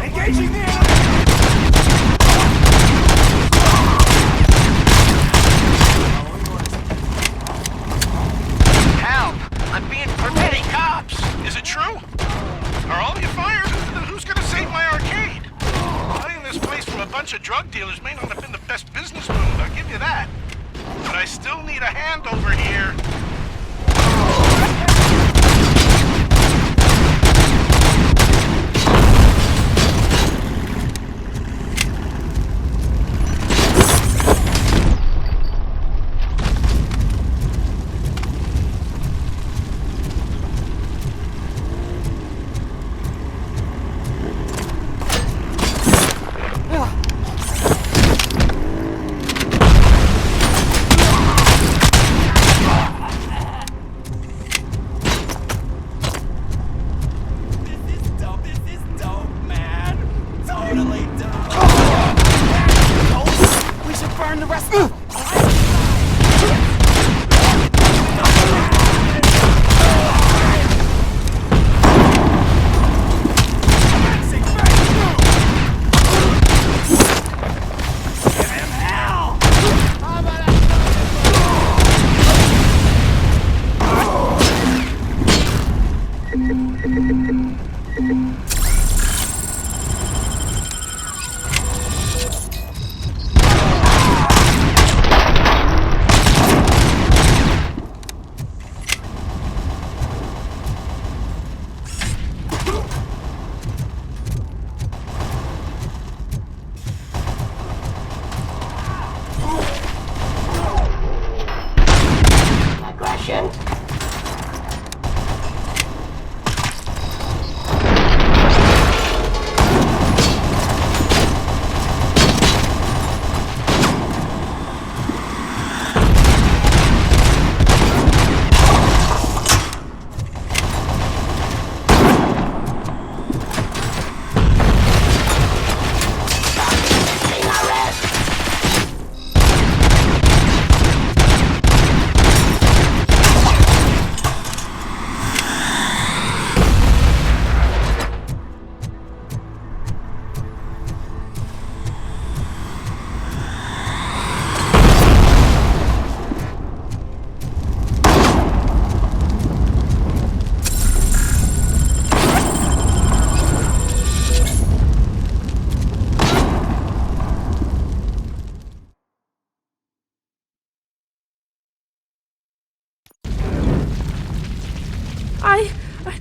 Engaging the Help! I'm being forbidden cops! Is it true? Are all of you fired? Then who's gonna save my arcade? Buying this place from a bunch of drug dealers may not have been the best business move, I'll give you that. But I still need a hand over here.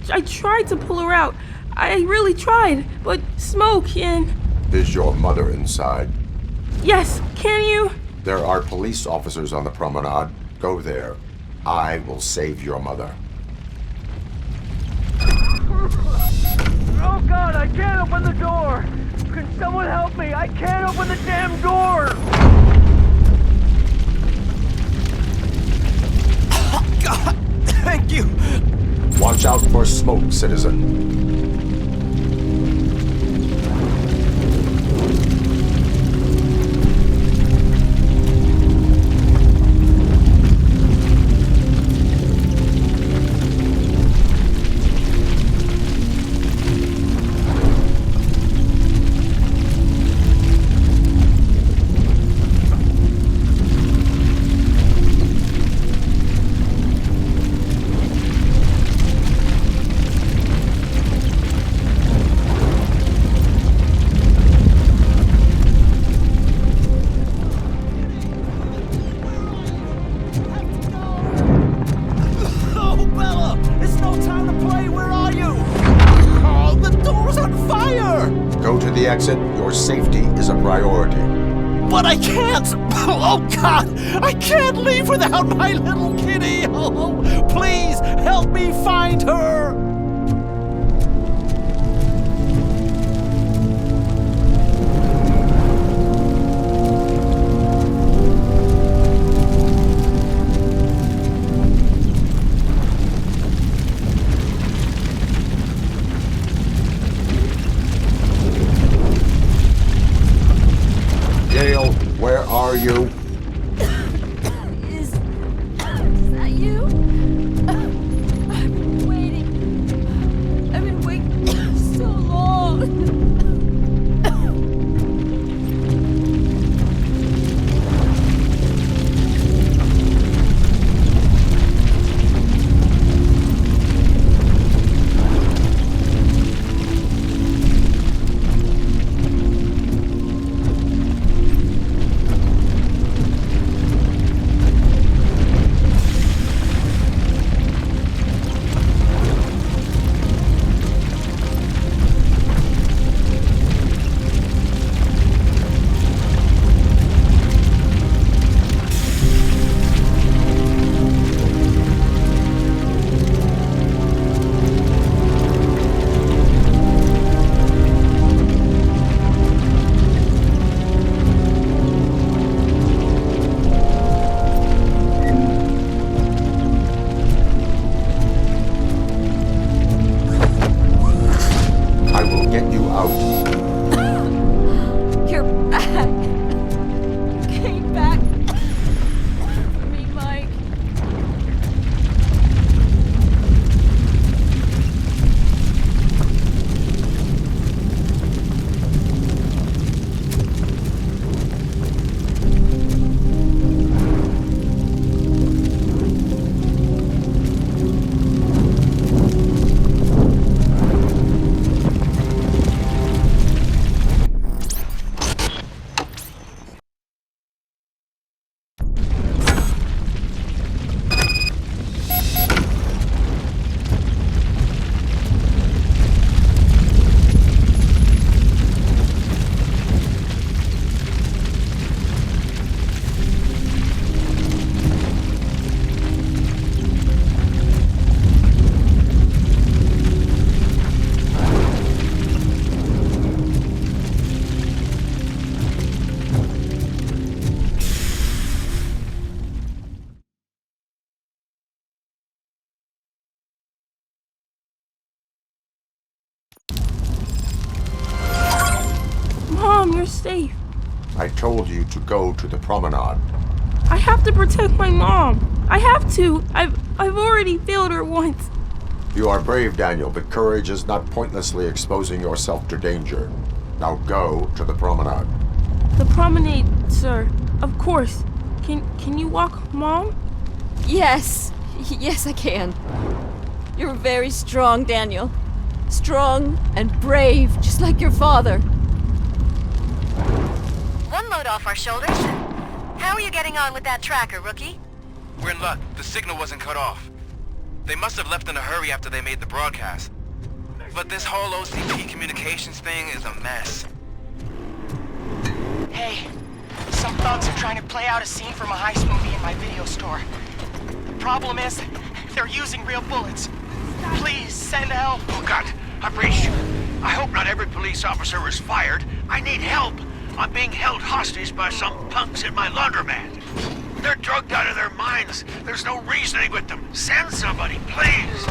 I tried to pull her out. I really tried, but smoke and... Is your mother inside? Yes, can you? There are police officers on the promenade. Go there. I will save your mother. Oh God, I can't open the door! Can someone help me? I can't open the damn door! Oh God, thank you! Watch out for smoke, citizen. Exit. Your safety is a priority. But I can't! Oh God! I can't leave without my little kitty! Oh, please help me find her! Where are you? Is that you? I've been waiting. I've been waiting so long. safe. I told you to go to the promenade. I have to protect my mom. I have to. I've already failed her once. You are brave, Daniel, but courage is not pointlessly exposing yourself to danger. Now go to the promenade. The promenade, sir. Of course. Can you walk, Mom? Yes. Yes, I can. You're very strong, Daniel. Strong and brave, just like your father. One load off our shoulders. How are you getting on with that tracker, rookie? We're in luck. The signal wasn't cut off. They must have left in a hurry after they made the broadcast. But this whole OCP communications thing is a mess. Hey, some thugs are trying to play out a scene from a heist movie in my video store. The problem is, they're using real bullets. Please, send help. Oh God, I breached. I hope not every police officer was fired. I need help. I'm being held hostage by some punks in my laundromat. They're drugged out of their minds. There's no reasoning with them. Send somebody, please.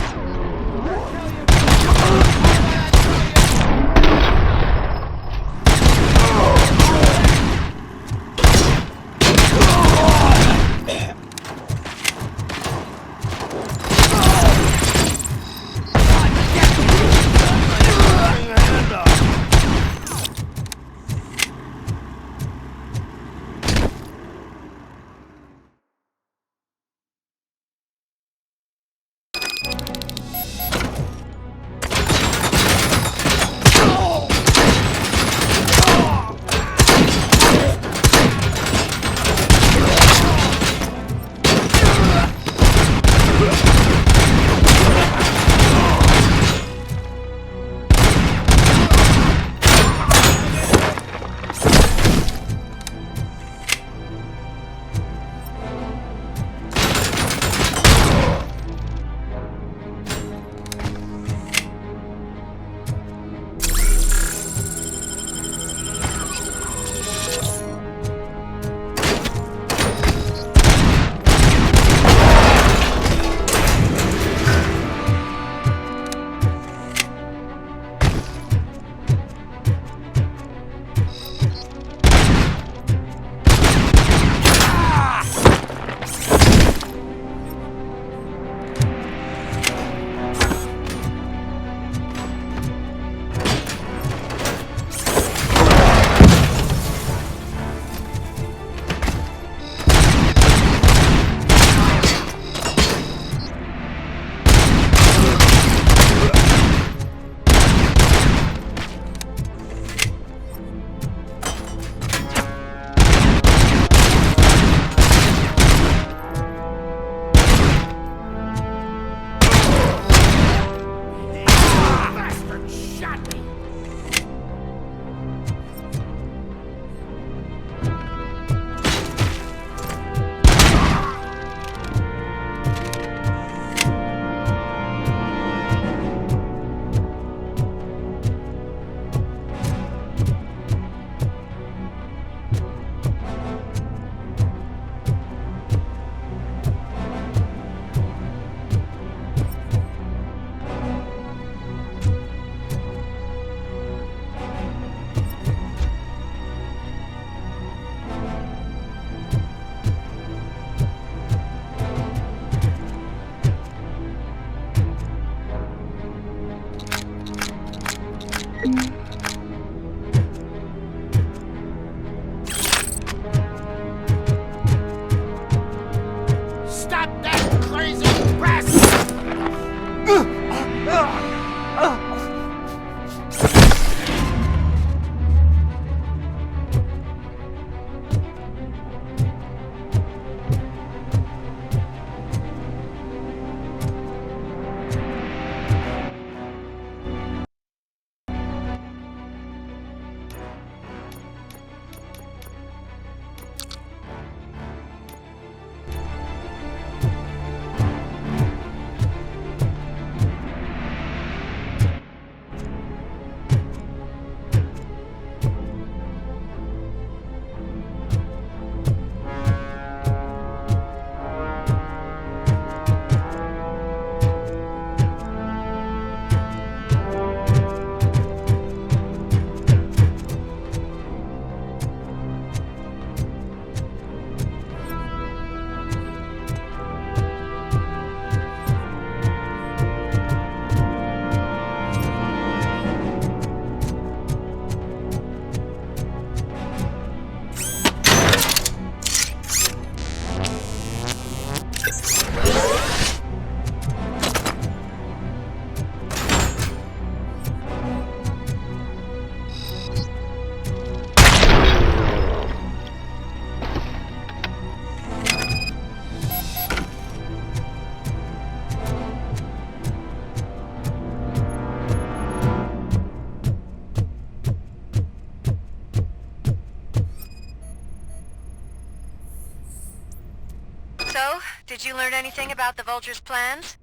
Did you learn anything about the Vulture's plans?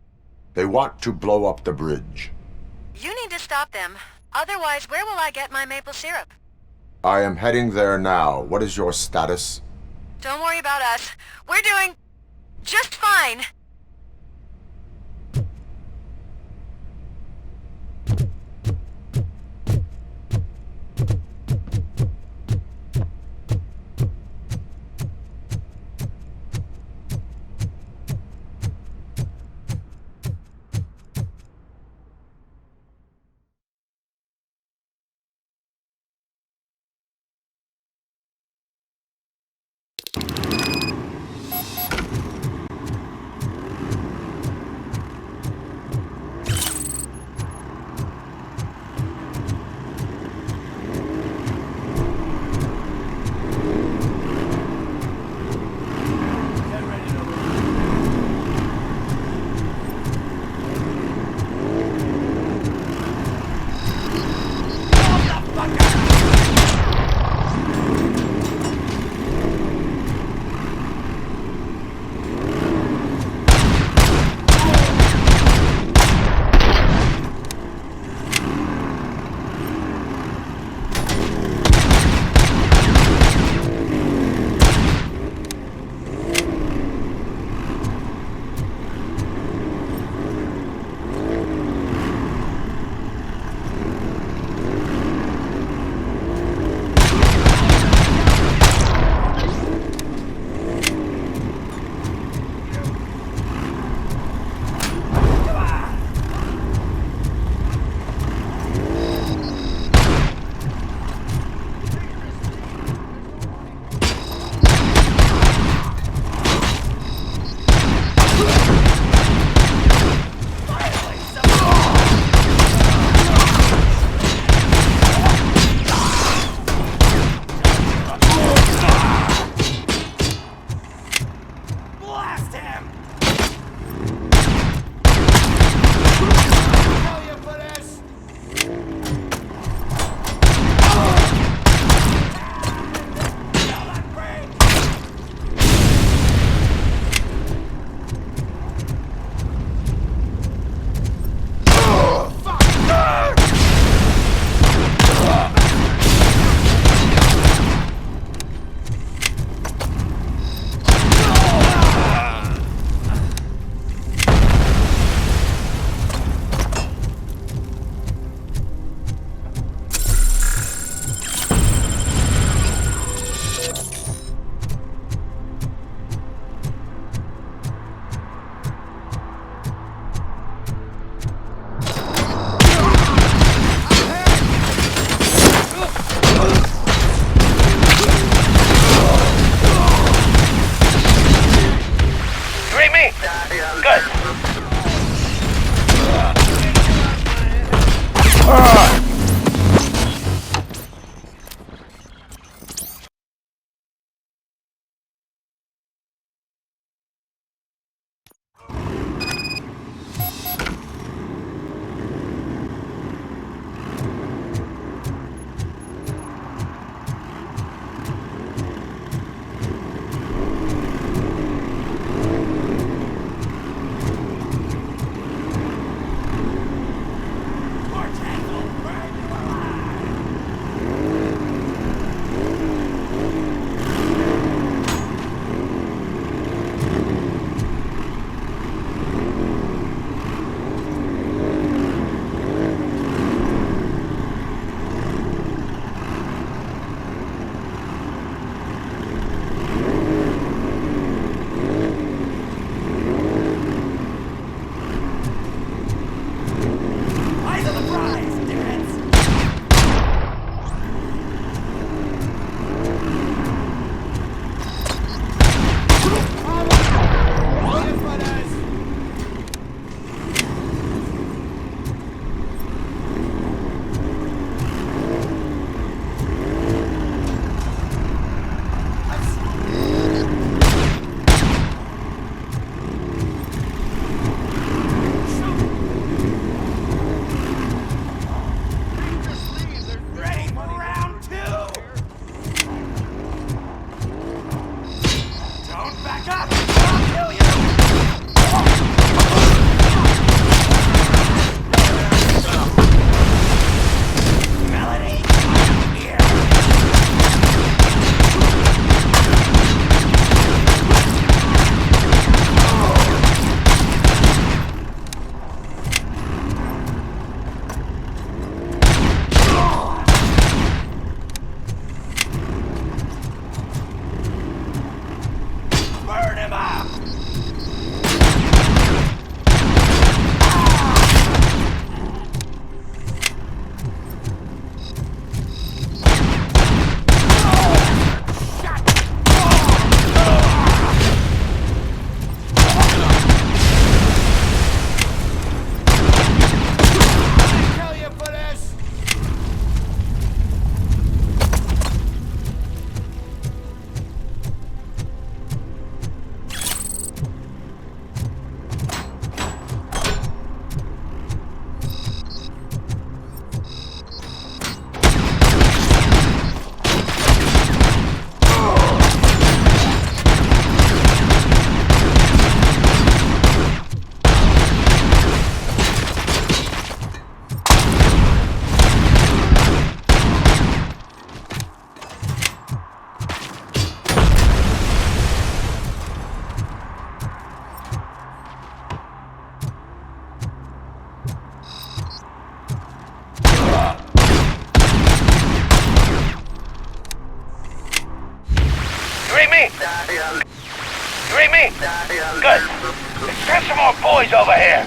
They want to blow up the bridge. You need to stop them. Otherwise, where will I get my maple syrup? I am heading there now. What is your status? Don't worry about us. We're doing just fine. You read me? Good. Let's send some more boys over here.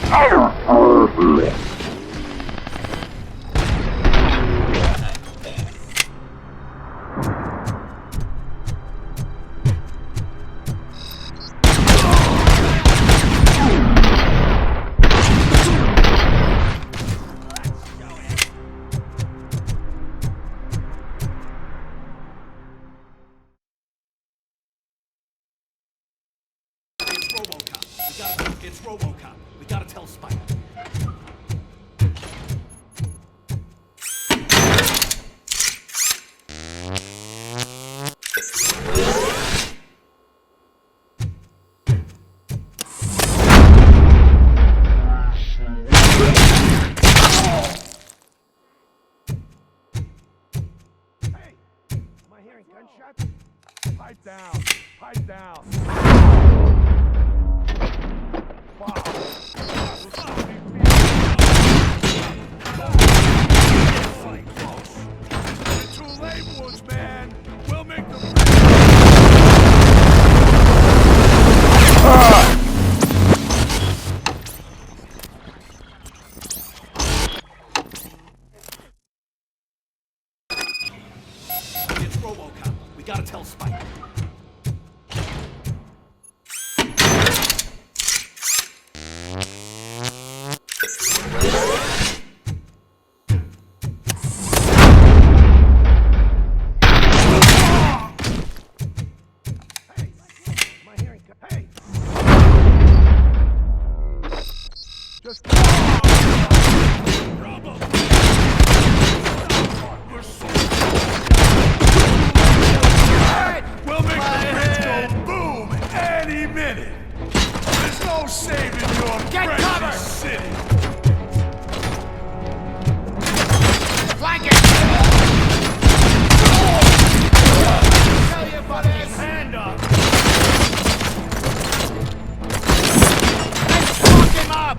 It's RoboCop. We gotta tell Spike. Am I hearing gunshots? Pipe down. Pipe down. Too late, Woodsman. We'll make them. It's RoboCop. We gotta tell Spike. We'll make the bridge go boom any minute. There's no saving your precious city. Flank it! Tell you about this. Hand up. Let's fuck him up!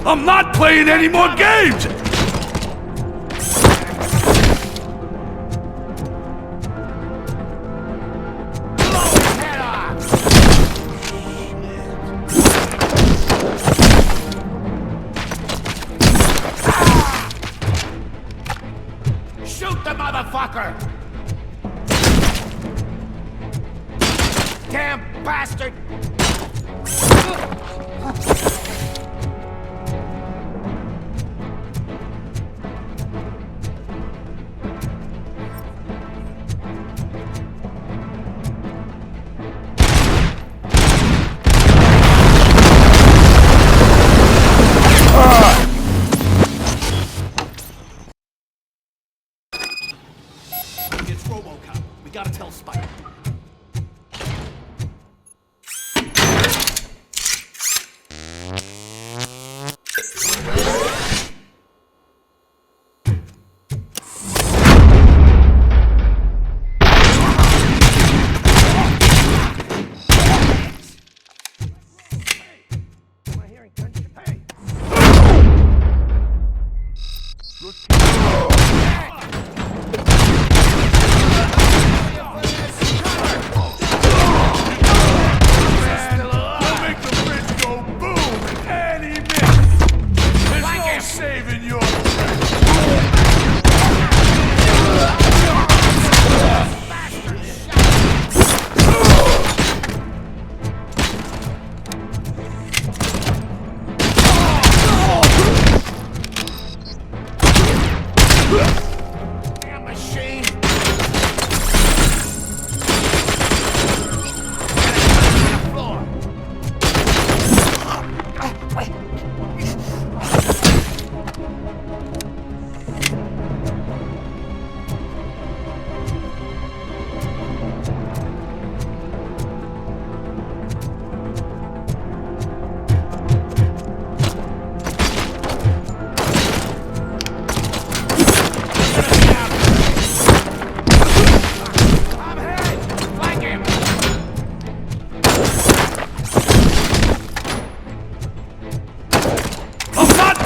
I'm not playing any more games! Shoot the motherfucker! Damn bastard! It's RoboCop. We gotta tell Spike.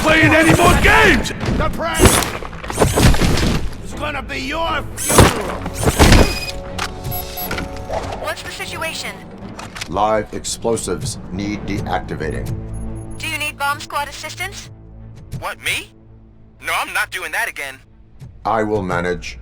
playing any more games! The prank is gonna be your funeral! What's the situation? Live explosives need deactivating. Do you need bomb squad assistance? What, me? No, I'm not doing that again. I will manage.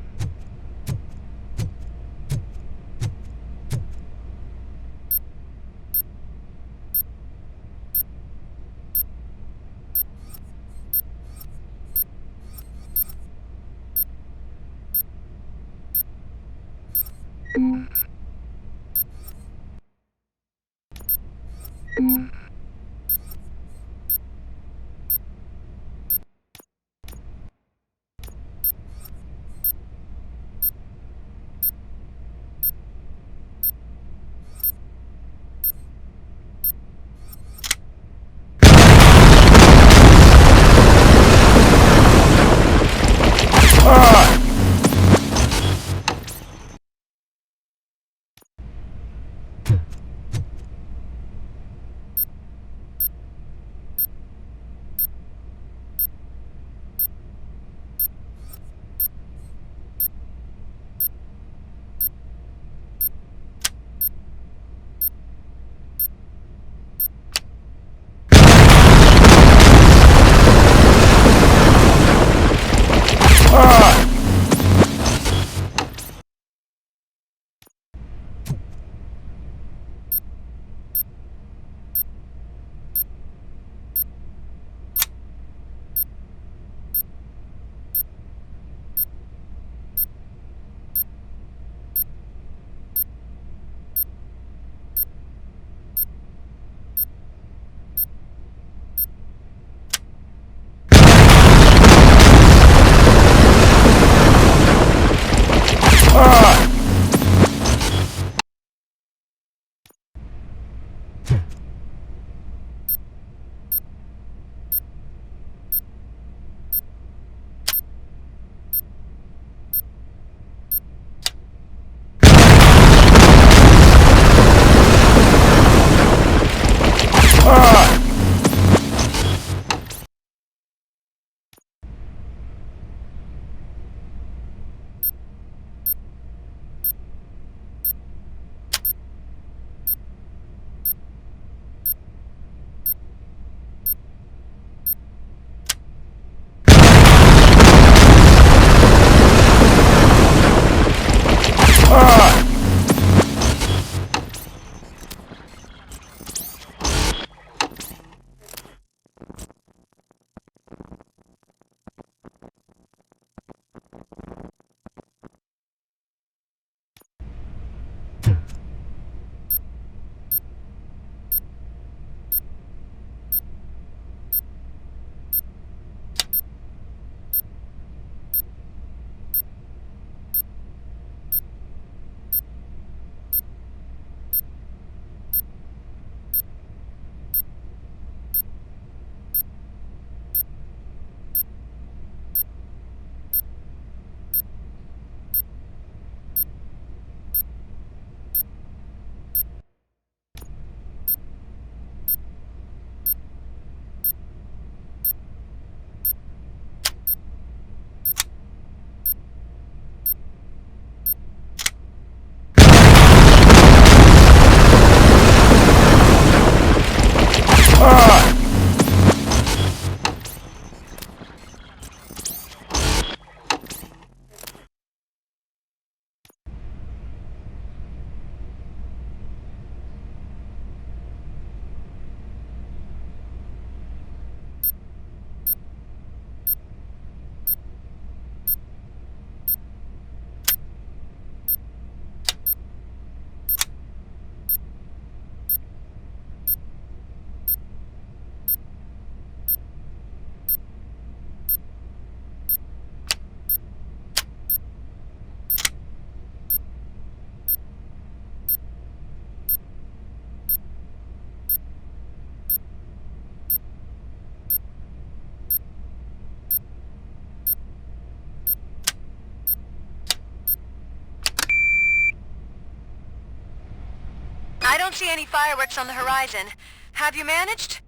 I don't see any fireworks on the horizon. Have you managed?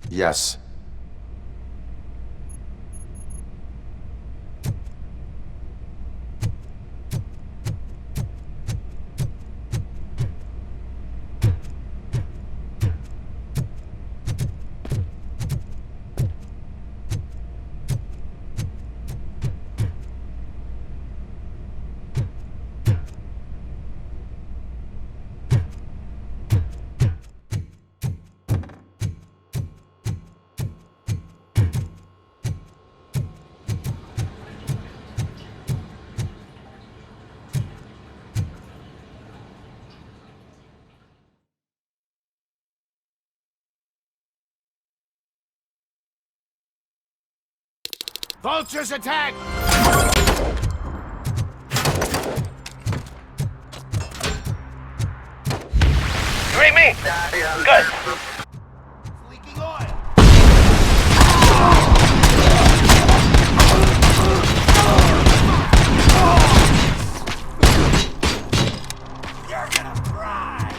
Yes. Vultures attack! You hear me? Good. Leaking oil! You're gonna cry!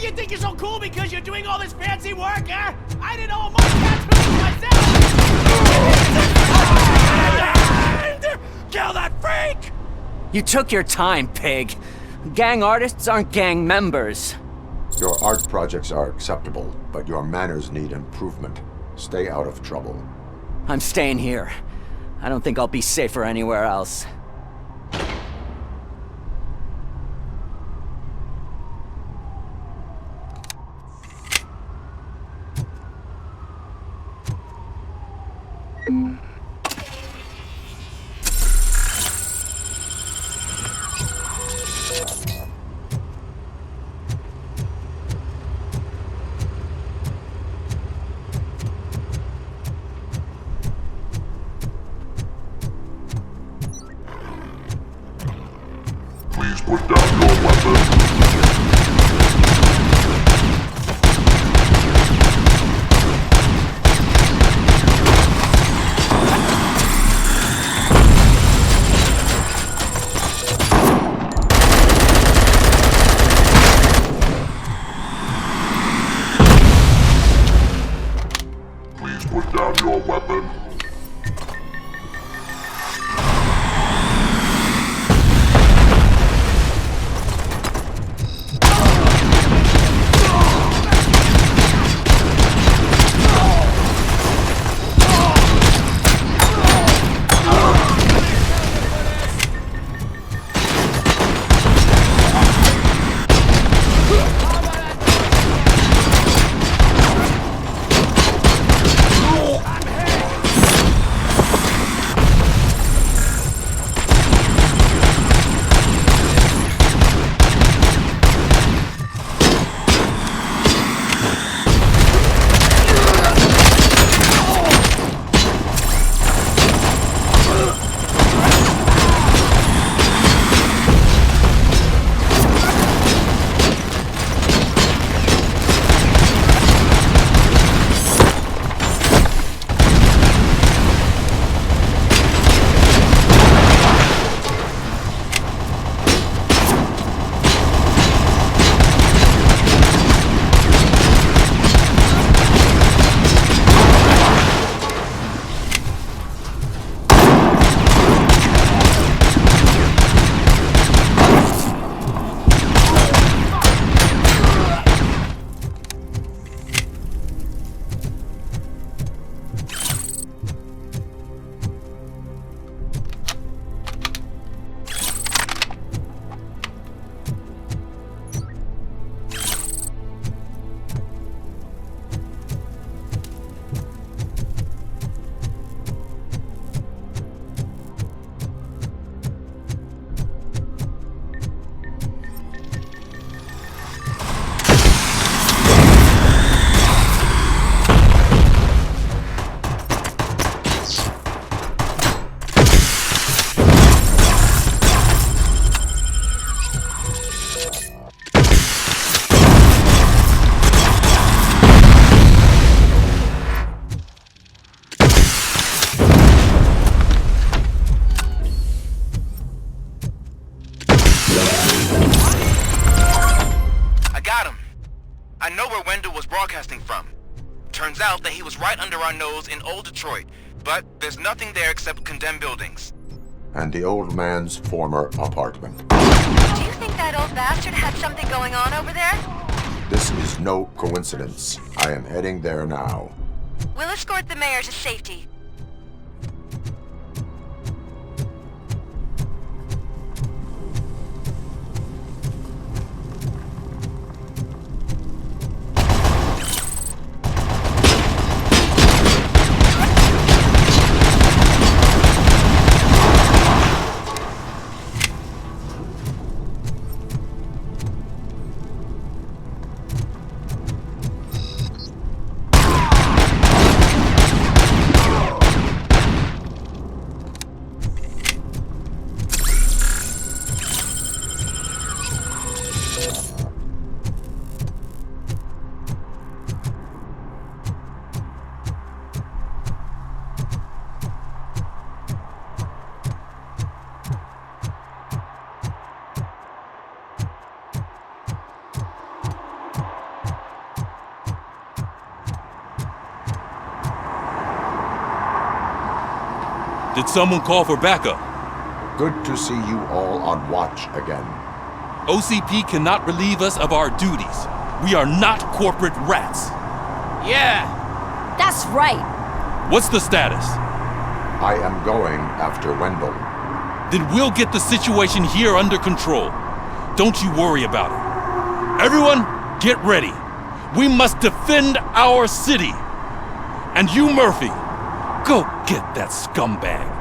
You think you're so cool because you're doing all this fancy work, huh? I didn't know a monkey myself! Kill that freak! You took your time, pig. Gang artists aren't gang members. Your art projects are acceptable, but your manners need improvement. Stay out of trouble. I'm staying here. I don't think I'll be safer anywhere else. Please put down your weapon. Please put down your weapon. I know where Wendell was broadcasting from. Turns out that he was right under our nose in old Detroit, but there's nothing there except condemned buildings. And the old man's former apartment. Do you think that old bastard had something going on over there? This is no coincidence. I am heading there now. We'll escort the mayor to safety. Did someone call for backup? Good to see you all on watch again. OCP cannot relieve us of our duties. We are not corporate rats. Yeah. That's right. What's the status? I am going after Wendell. Then we'll get the situation here under control. Don't you worry about it. Everyone, get ready. We must defend our city. And you, Murphy, go get that scumbag.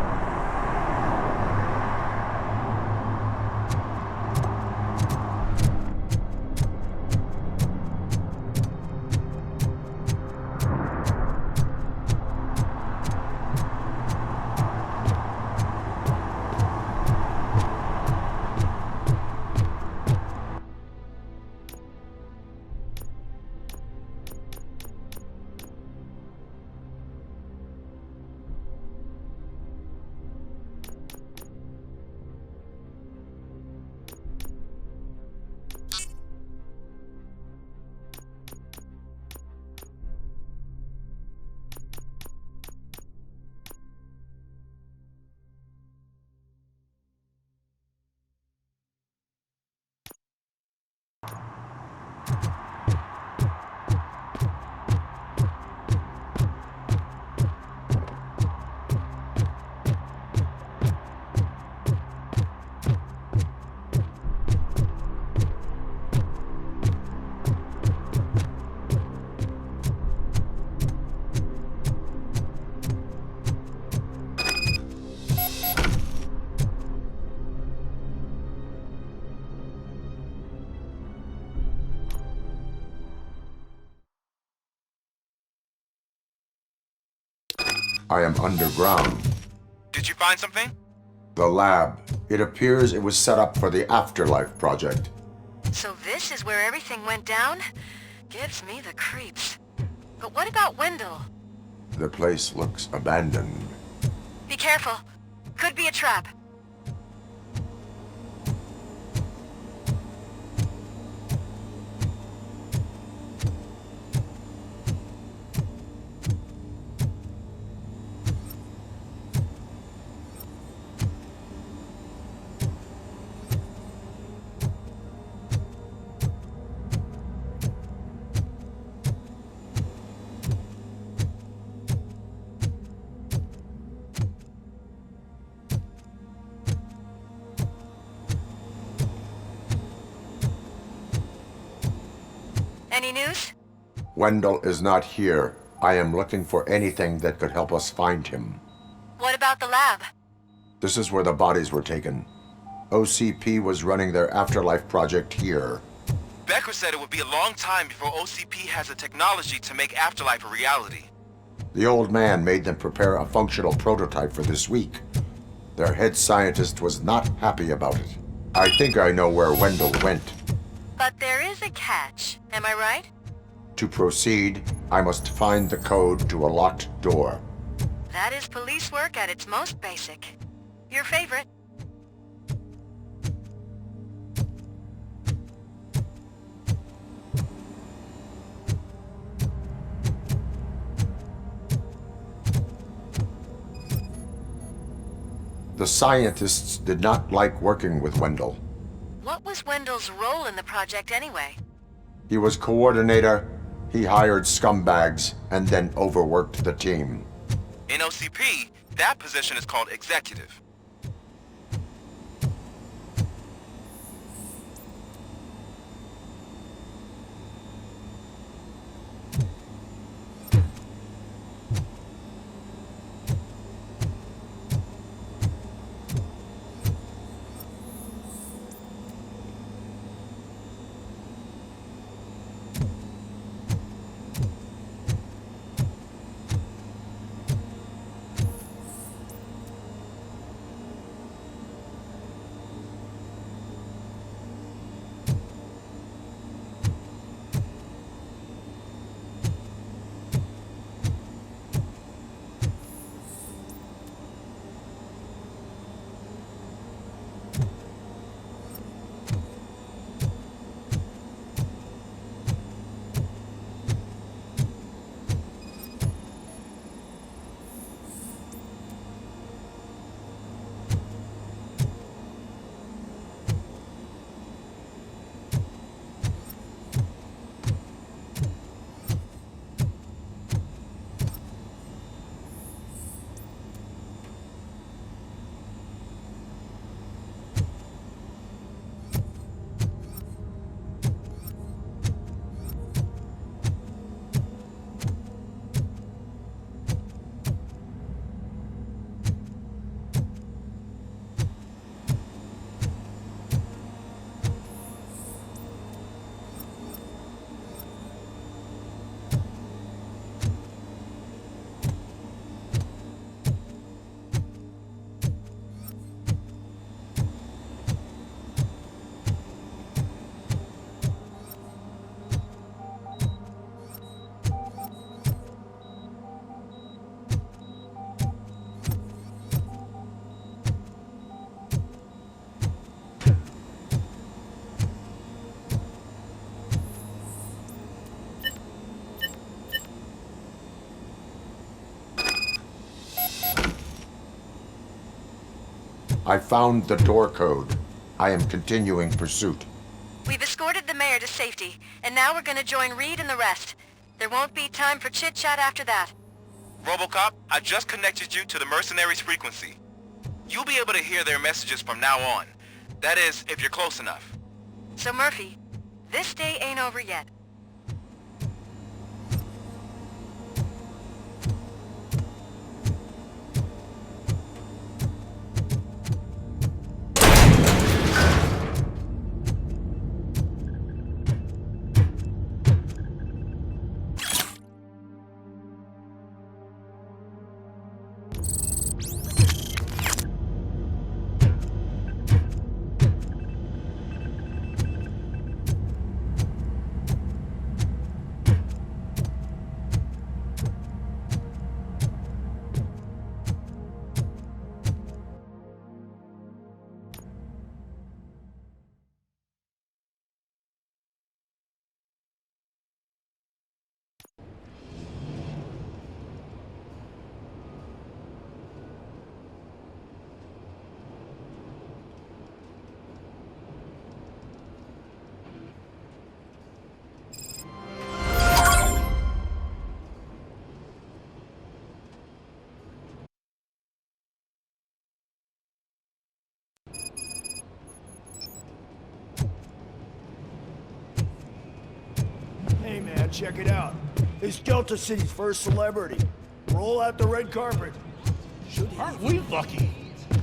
I am underground. Did you find something? The lab. It appears it was set up for the Afterlife project. So this is where everything went down? Gives me the creeps. But what about Wendell? The place looks abandoned. Be careful. Could be a trap. Any news? Wendell is not here. I am looking for anything that could help us find him. What about the lab? This is where the bodies were taken. OCP was running their Afterlife project here. Becker said it would be a long time before OCP has the technology to make Afterlife a reality. The old man made them prepare a functional prototype for this week. Their head scientist was not happy about it. I think I know where Wendell went. But there is a catch, am I right? To proceed, I must find the code to a locked door. That is police work at its most basic. Your favorite. The scientists did not like working with Wendell. What was Wendell's role in the project anyway? He was coordinator, he hired scumbags, and then overworked the team. In OCP, that position is called executive. I found the door code. I am continuing pursuit. We've escorted the mayor to safety, and now we're gonna join Reed and the rest. There won't be time for chit-chat after that. RoboCop, I just connected you to the mercenaries' frequency. You'll be able to hear their messages from now on. That is, if you're close enough. So Murphy, this day ain't over yet. Hey man, check it out. It's Delta City's first celebrity. Roll out the red carpet. Aren't we lucky?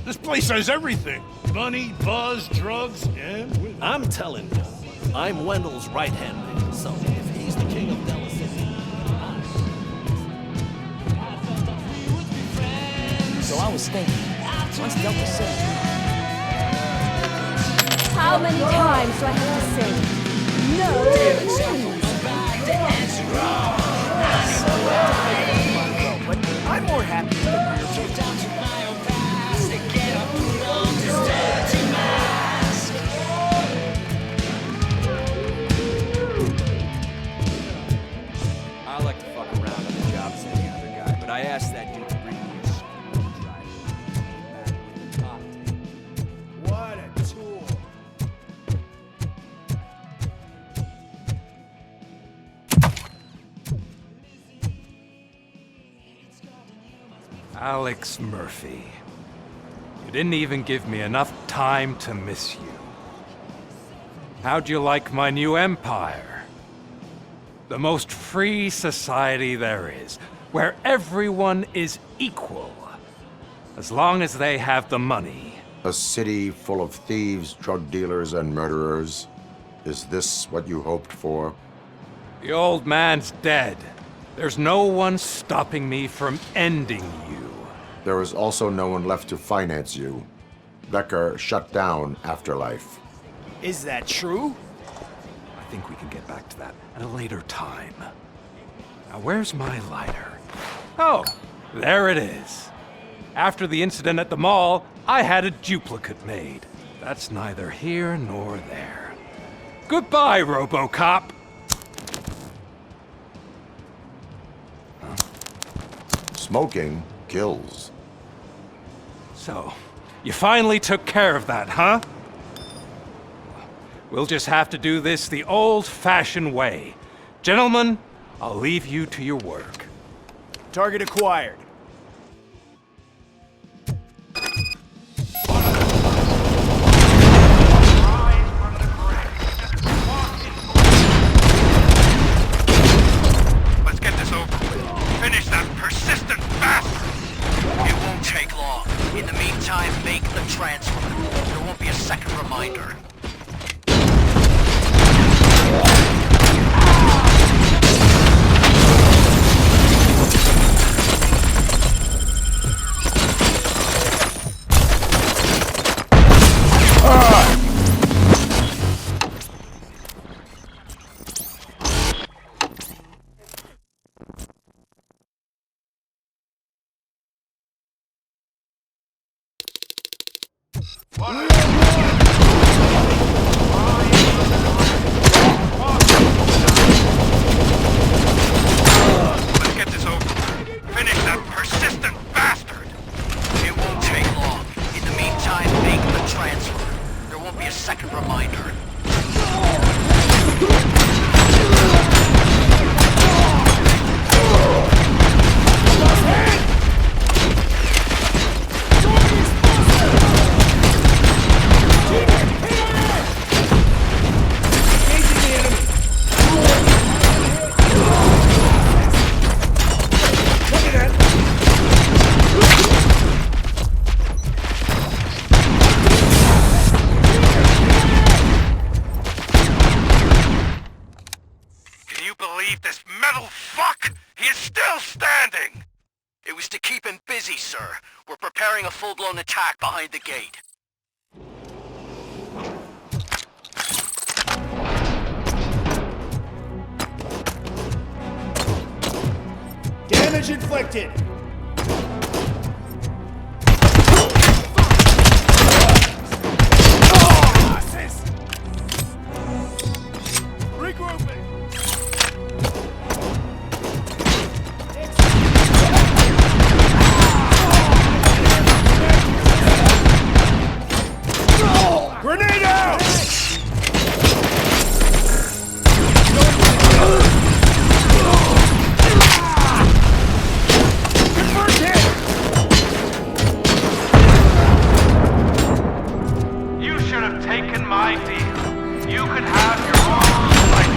This place has everything. Money, buzz, drugs, and women. I'm telling you, I'm Wendell's right-hand man, so if he's the king of Delta City, So I was thinking, what's Delta City? How many times do I have to say no? but I'm more happy with the rear view. I like to fuck around on the job as any other guy, but I asked that dude to bring me a screwdriver. What a tool. Alex Murphy. You didn't even give me enough time to miss you. How'd you like my new empire? The most free society there is, where everyone is equal, as long as they have the money. A city full of thieves, drug dealers, and murderers. Is this what you hoped for? The old man's dead. There's no one stopping me from ending you. There is also no one left to finance you. Becker shut down Afterlife. Is that true? I think we can get back to that at a later time. Now, where's my lighter? Oh, there it is. After the incident at the mall, I had a duplicate made. That's neither here nor there. Goodbye, RoboCop. Smoking kills. So, you finally took care of that, huh? We'll just have to do this the old-fashioned way. Gentlemen, I'll leave you to your work. Target acquired. Let's get this over with. Finish that persistent bastard! It won't take long. In the meantime, make the transfer. There won't be a second reminder. Let's get this over with. Finish that persistent bastard! It won't take long. In the meantime, be a second reminder. Sir. We're preparing a full-blown attack behind the gate. Damage inflicted. Regrouping. Grenade out! Confirmed hit! You should have taken my deal. You could have your own life.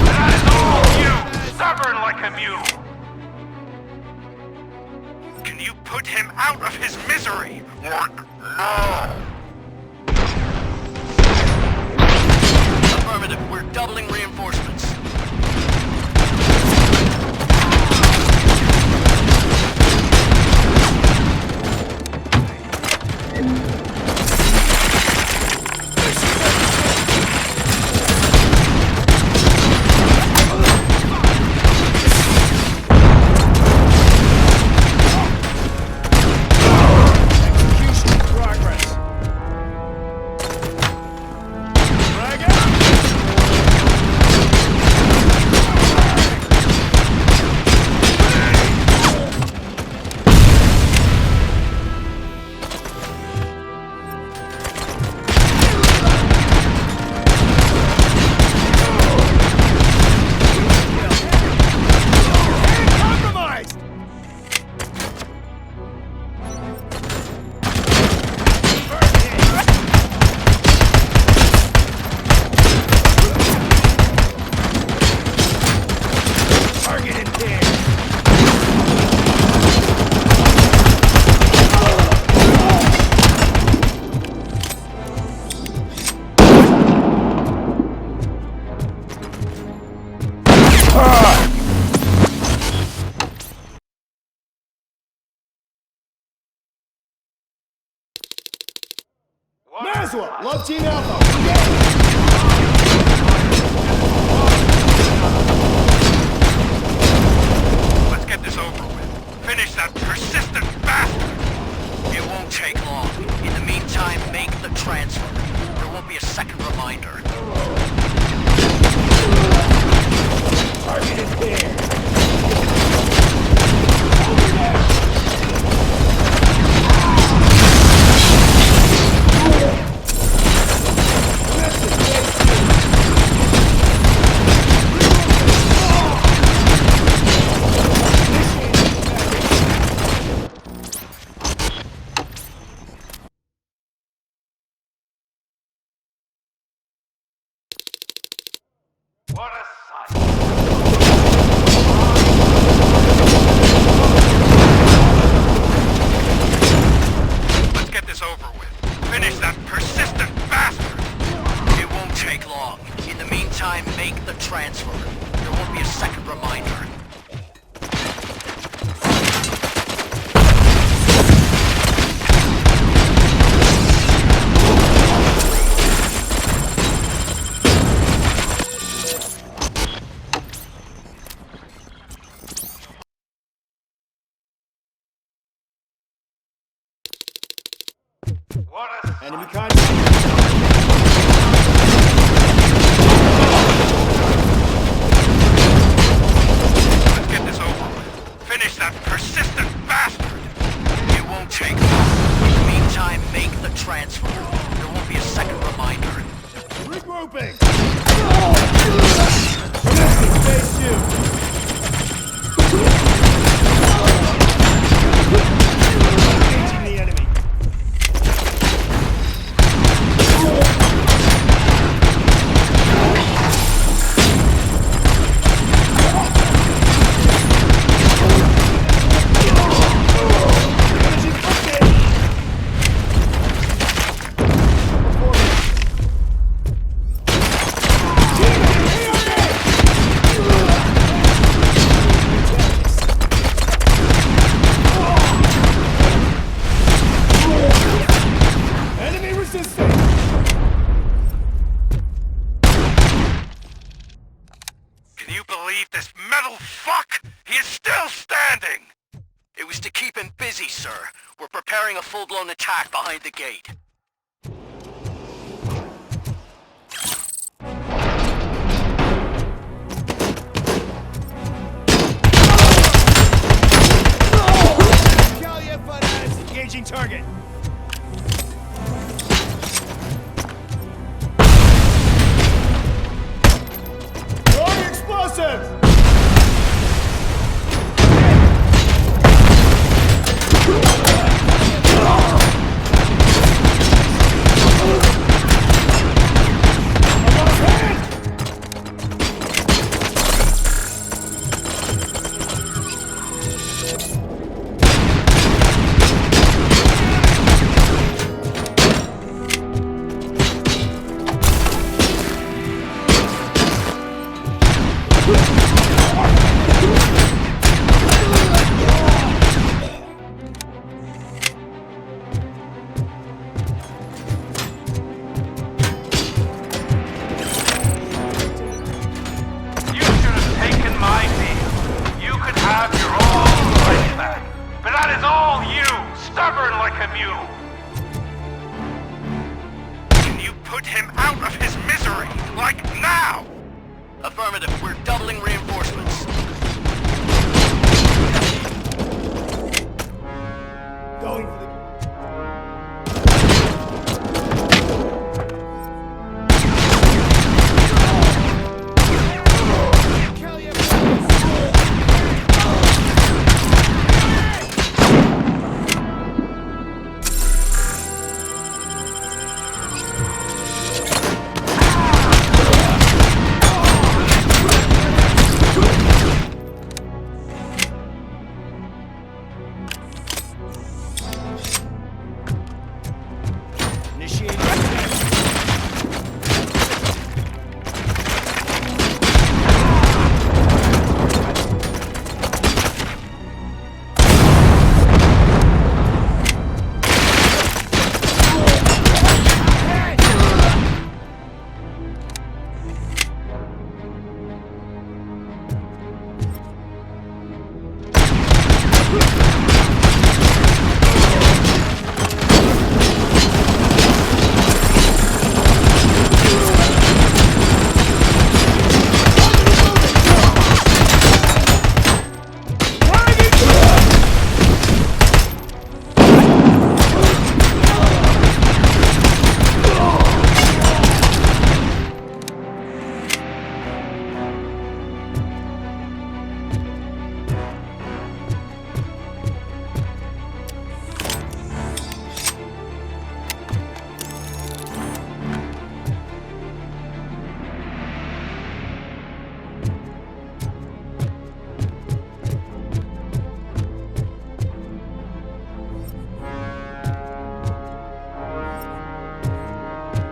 That is all you, stubborn like a mule. Can you put him out of his misery? What? No! Affirmative. We're doubling reinforcements. Maswell, love Team Alpha. Let's get this over with. Finish that persistent bastard! It won't take long. In the meantime, make the transfer. There won't be a second reminder. Target is there. What a sight! Let's get this over with. Finish that persistent bastard! It won't take long. In the meantime, make the transfer. There won't be a second reminder. Enemy contact. Let's get this over with. Finish that persistent bastard! It won't take long. In the meantime, make the transfer. There won't be a second reminder. full-blown attack behind the gate. Engaging target. Throwing explosives! Affirmative, we're doubling reinforcements. Going for the...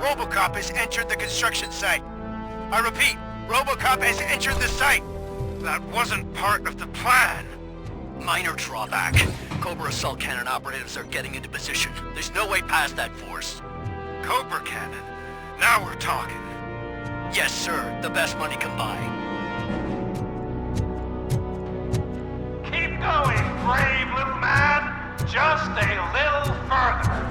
RoboCop has entered the construction site. I repeat, RoboCop has entered the site. That wasn't part of the plan. Minor drawback. Cobra assault cannon operatives are getting into position. There's no way past that force. Cobra cannon? Now we're talking. Yes, sir. The best money can buy. Keep going, brave little man. Just a little further.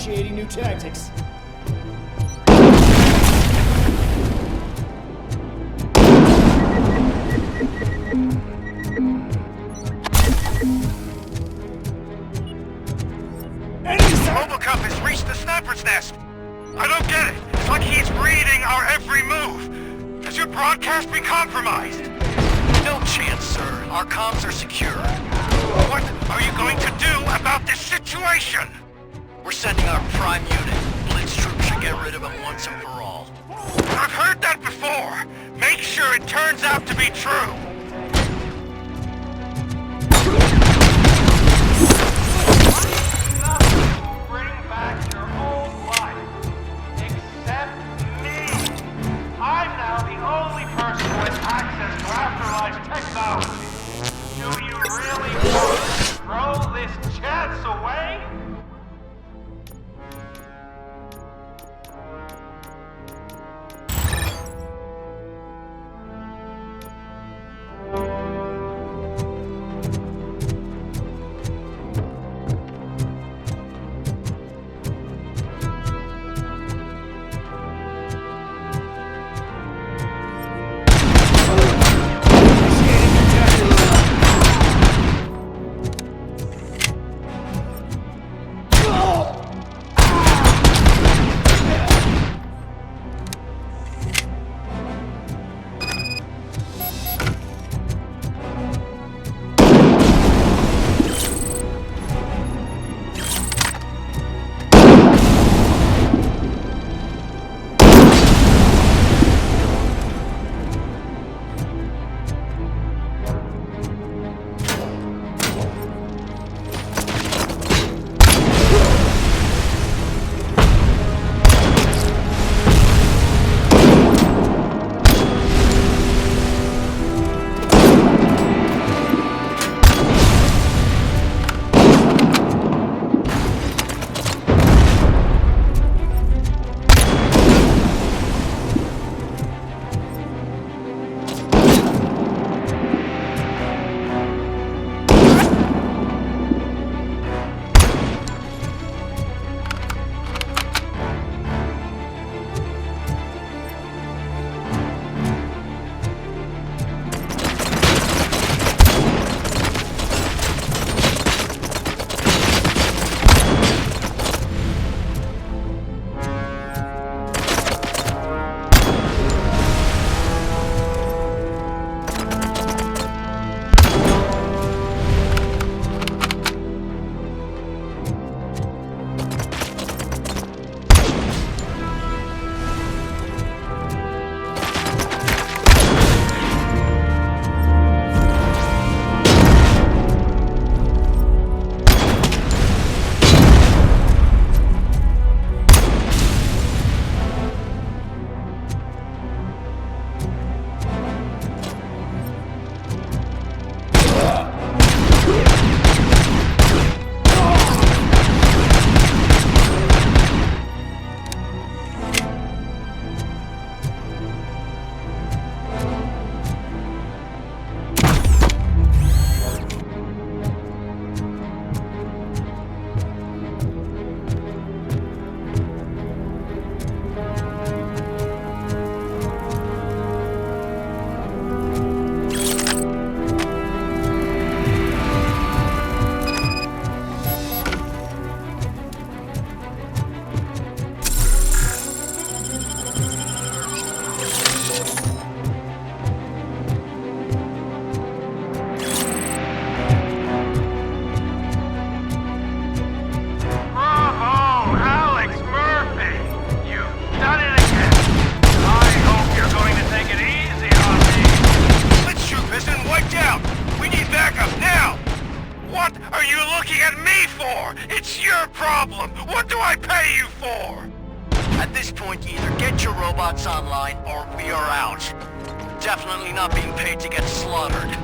Initiating new tactics. RoboCop has reached the sniper's nest. I don't get it. It's like he's reading our every move. Has your broadcast been compromised? No chance, sir. Our comms are secure. What are you going to do about this situation? We're sending our prime unit. Blitz troops should get rid of him once and for all. I've heard that before. Make sure it turns out to be true. Bring back your old life. Except me. I'm now the only person who has access to afterlife technology. Do you really want to throw this chance away? looking at me for? It's your problem. What do I pay you for? At this point, either get your robots online or we are out. Definitely not being paid to get slaughtered.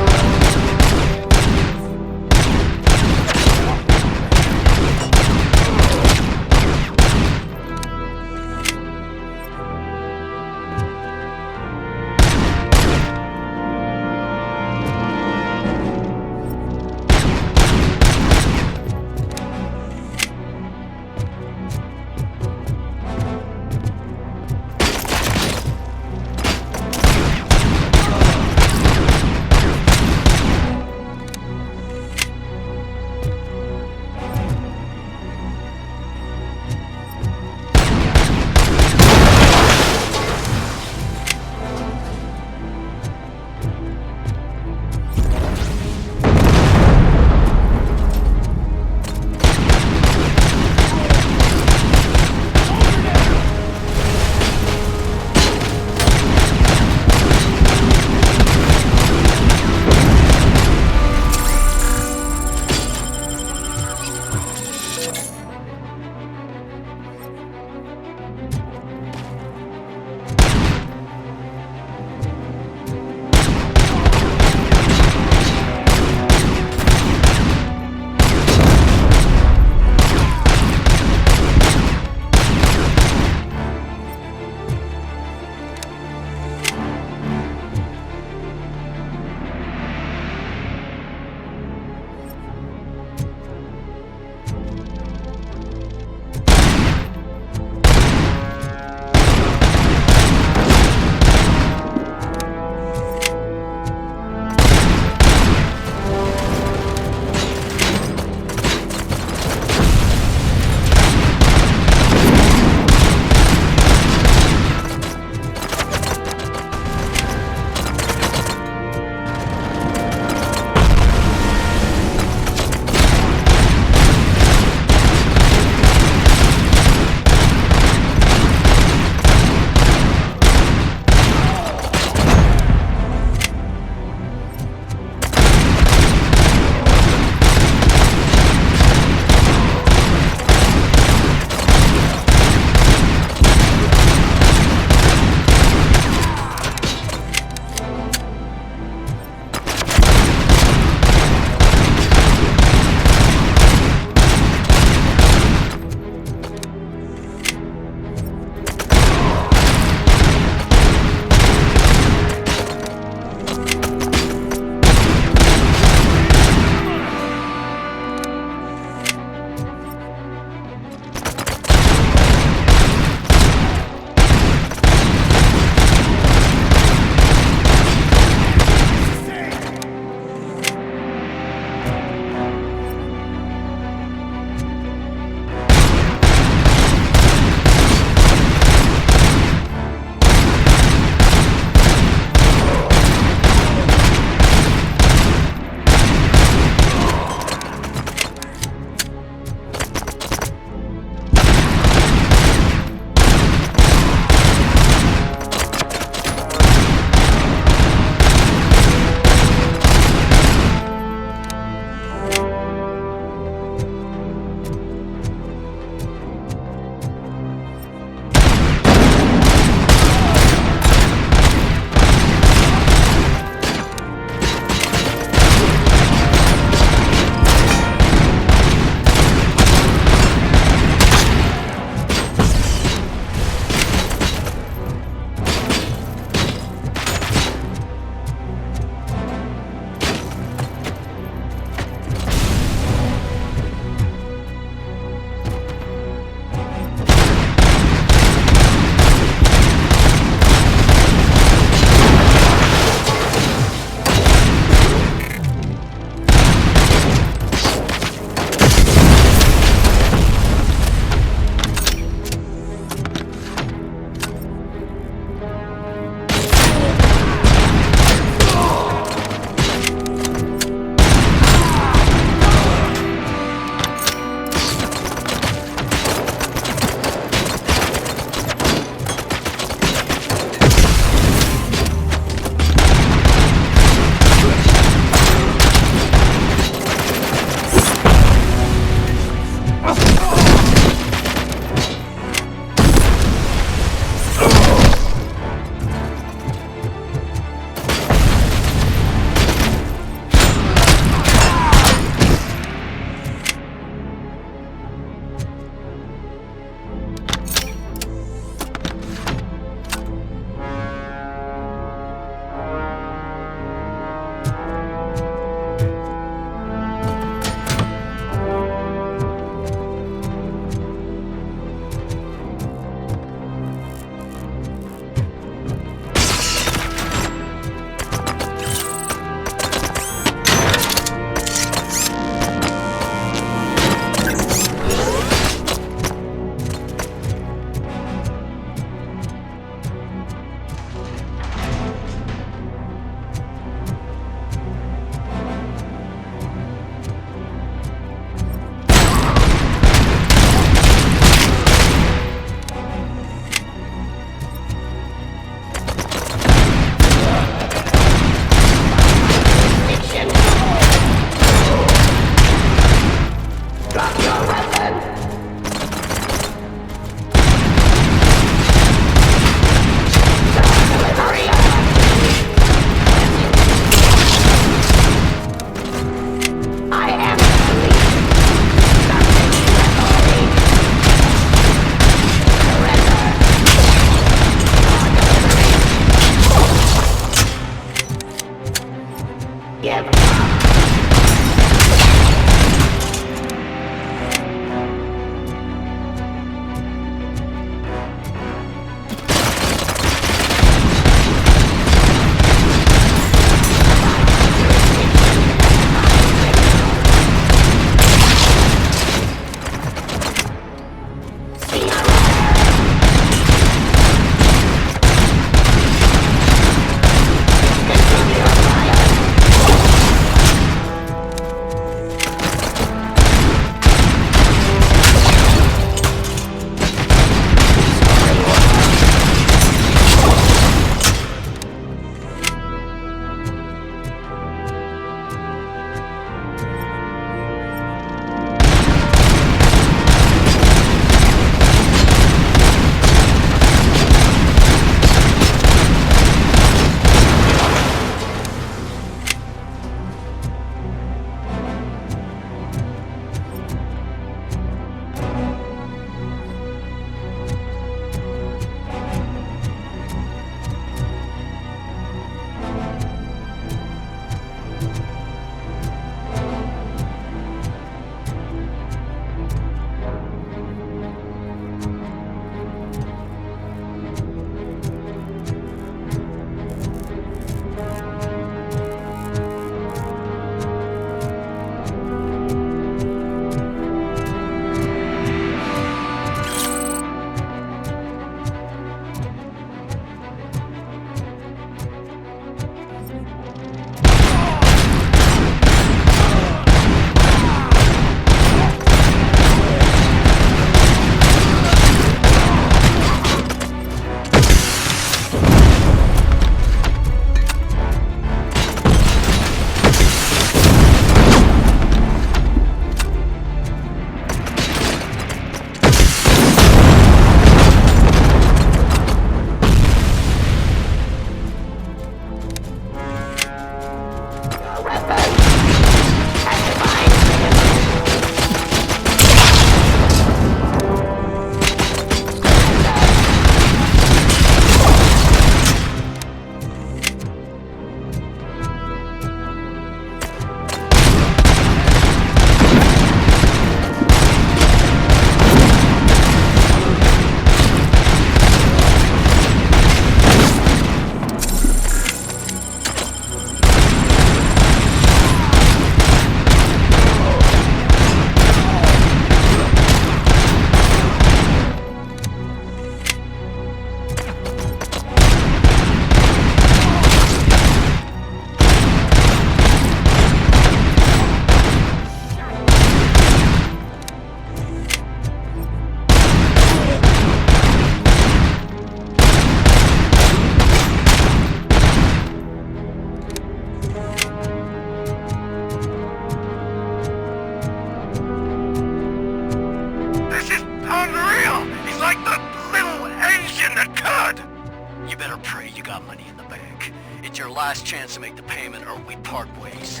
last chance to make the payment or we part ways.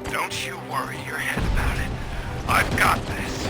Don't you worry your head about it. I've got this.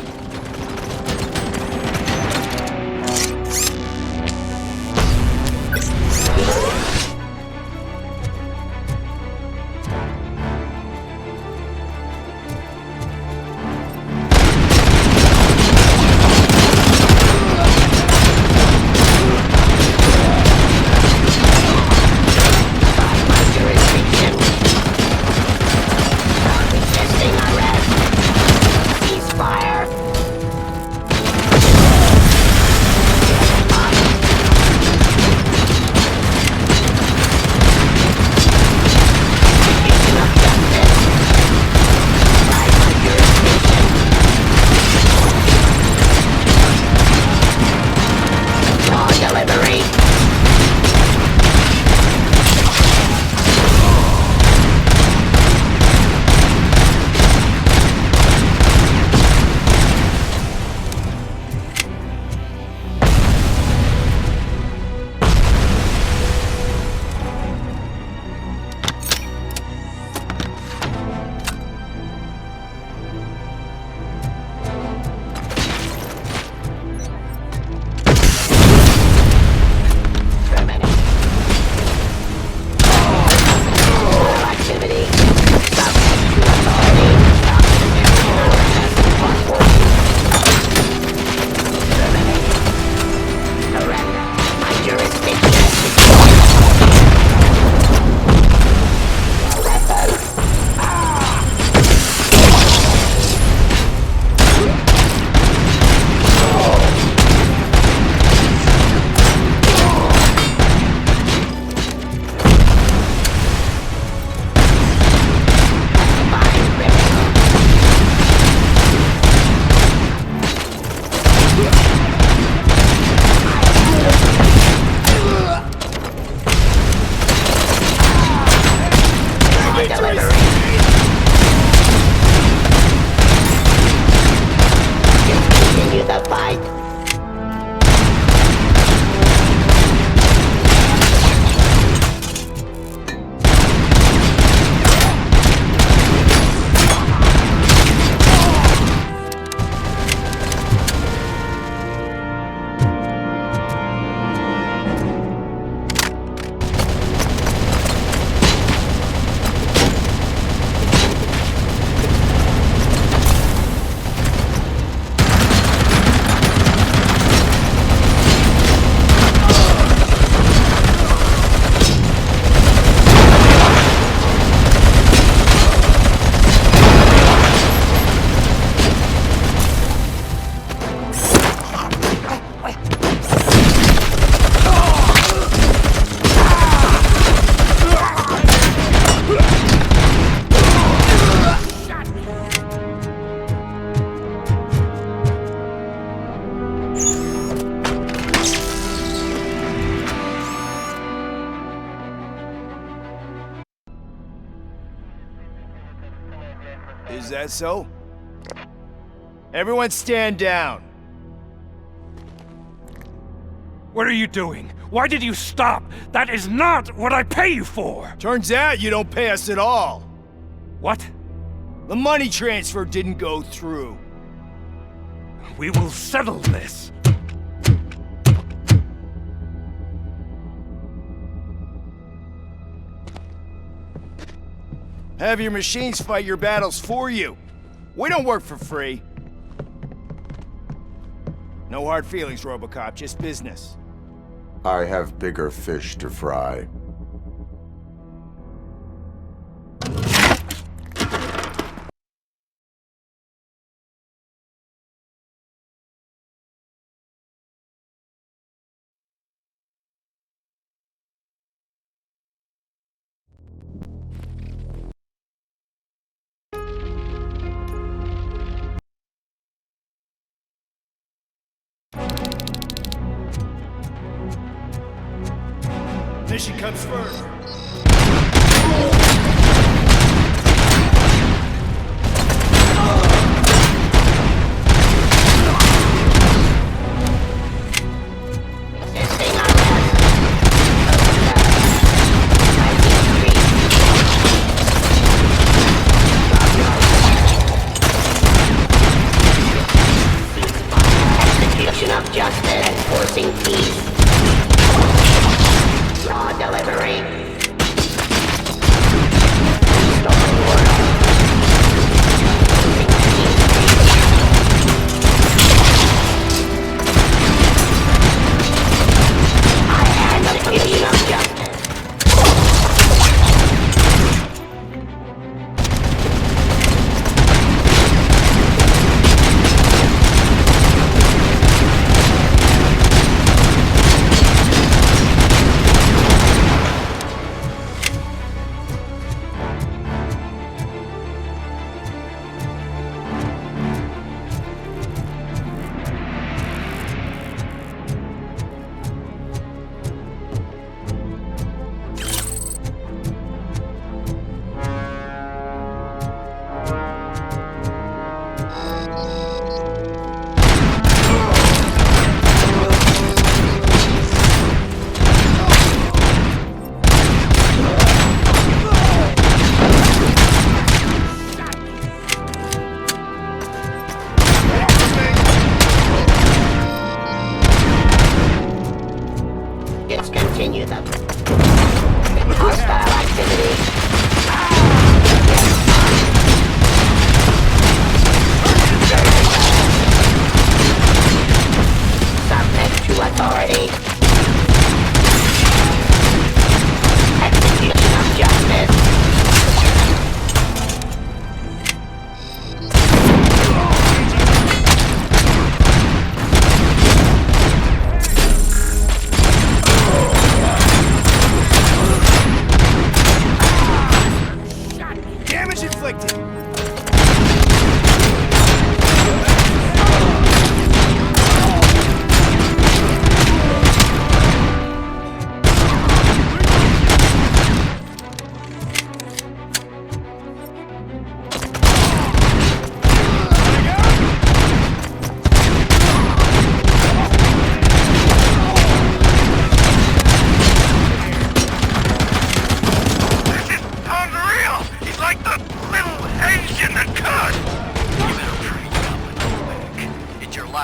Is that so? Everyone stand down. What are you doing? Why did you stop? That is not what I pay you for! Turns out you don't pay us at all. What? The money transfer didn't go through. We will settle this. Have your machines fight your battles for you. We don't work for free. No hard feelings, RoboCop, just business. I have bigger fish to fry. Mission comes first.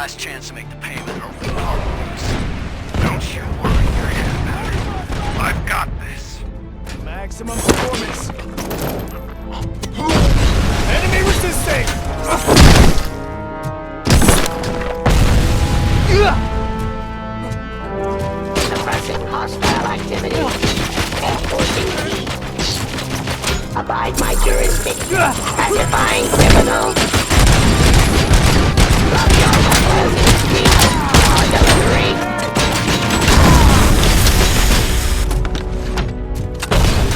last chance to make the payment or we part ways. Don't you worry your head about it. I've got this. Maximum performance. Enemy resisting! Suppressing hostile activity. Enforcing heat. Abide my jurisdiction. Pacifying criminals. Drop your weapons and speak. Artillery.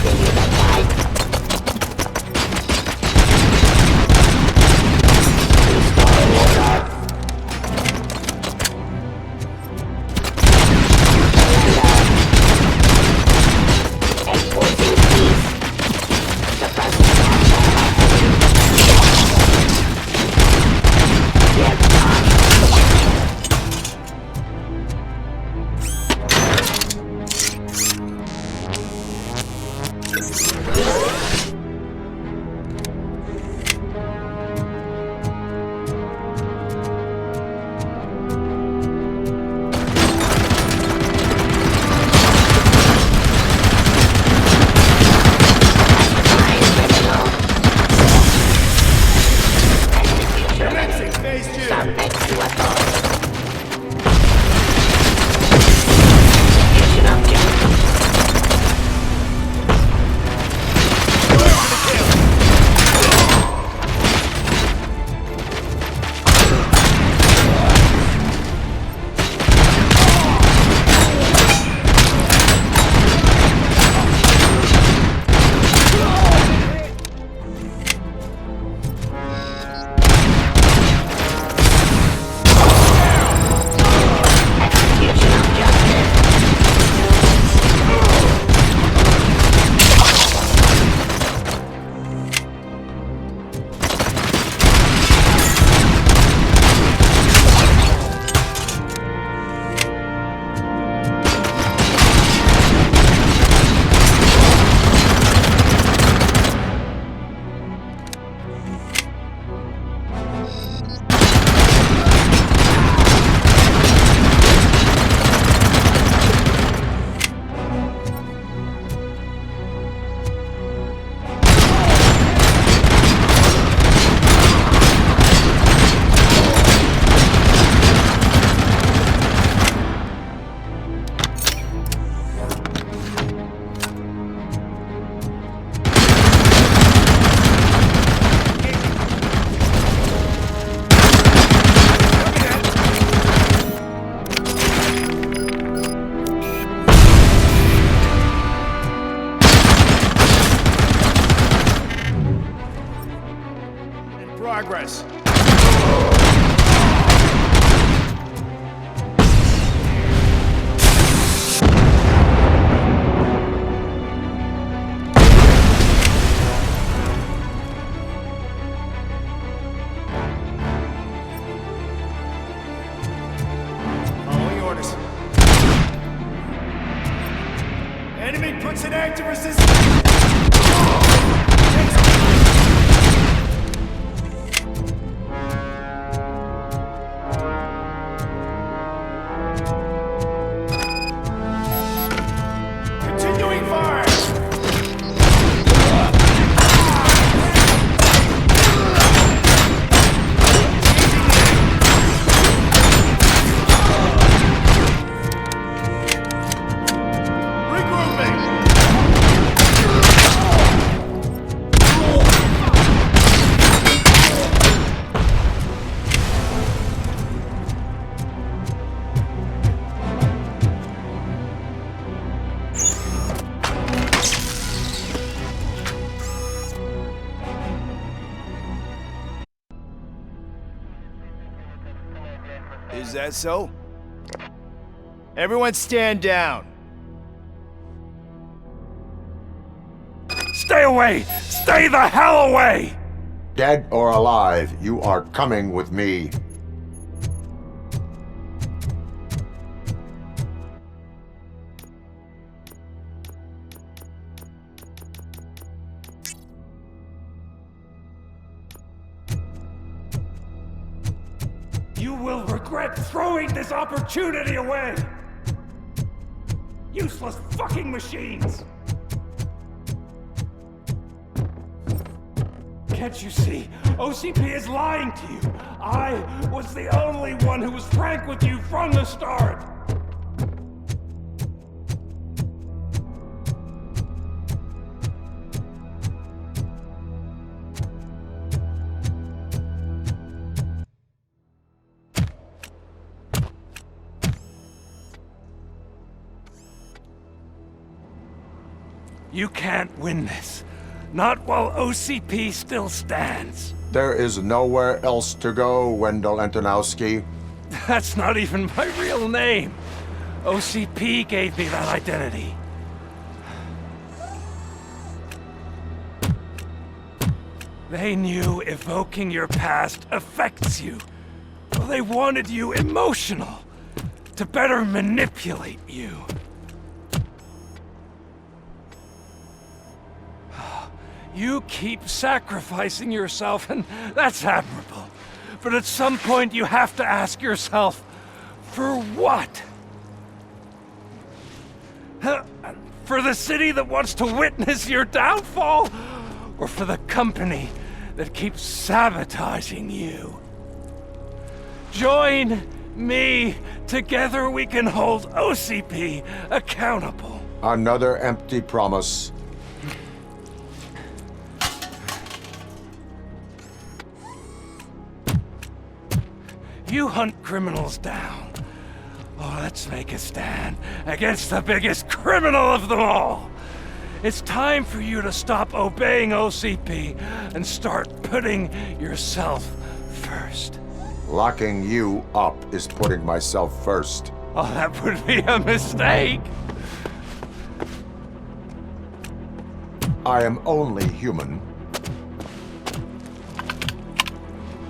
Continue the fight. Restore order. Enforcing peace. Suppressing hostile activity. Get on. Progress. Following orders. Enemy puts an active resistance. Is that so? Everyone stand down. Stay away! Stay the hell away! Dead or alive, you are coming with me. You will regret throwing this opportunity away! Useless fucking machines! Can't you see? OCP is lying to you! I was the only one who was frank with you from the start! You can't win this. Not while OCP still stands. There is nowhere else to go, Wendell Antonowsky. That's not even my real name. OCP gave me that identity. They knew evoking your past affects you. Well, they wanted you emotional, to better manipulate you. You keep sacrificing yourself, and that's admirable. But at some point you have to ask yourself, for what? For the city that wants to witness your downfall? Or for the company that keeps sabotaging you? Join me. Together we can hold OCP accountable. Another empty promise. You hunt criminals down. Oh, let's make a stand against the biggest criminal of them all. It's time for you to stop obeying OCP and start putting yourself first. Locking you up is putting myself first. Oh, that would be a mistake. I am only human.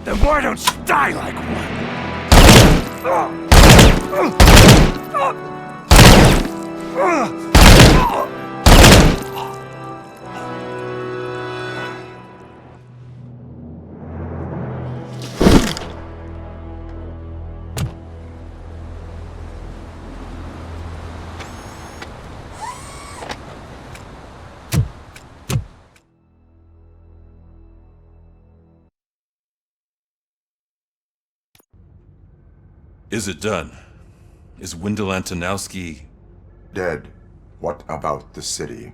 Then why don't you die like one? Is it done? Is Wendell Antonowsky... dead? What about the city?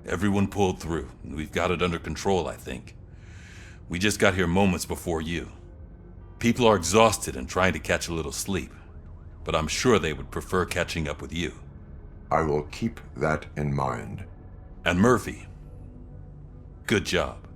Everyone pulled through. We've got it under control, I think. We just got here moments before you. People are exhausted and trying to catch a little sleep. But I'm sure they would prefer catching up with you. I will keep that in mind. And Murphy, good job.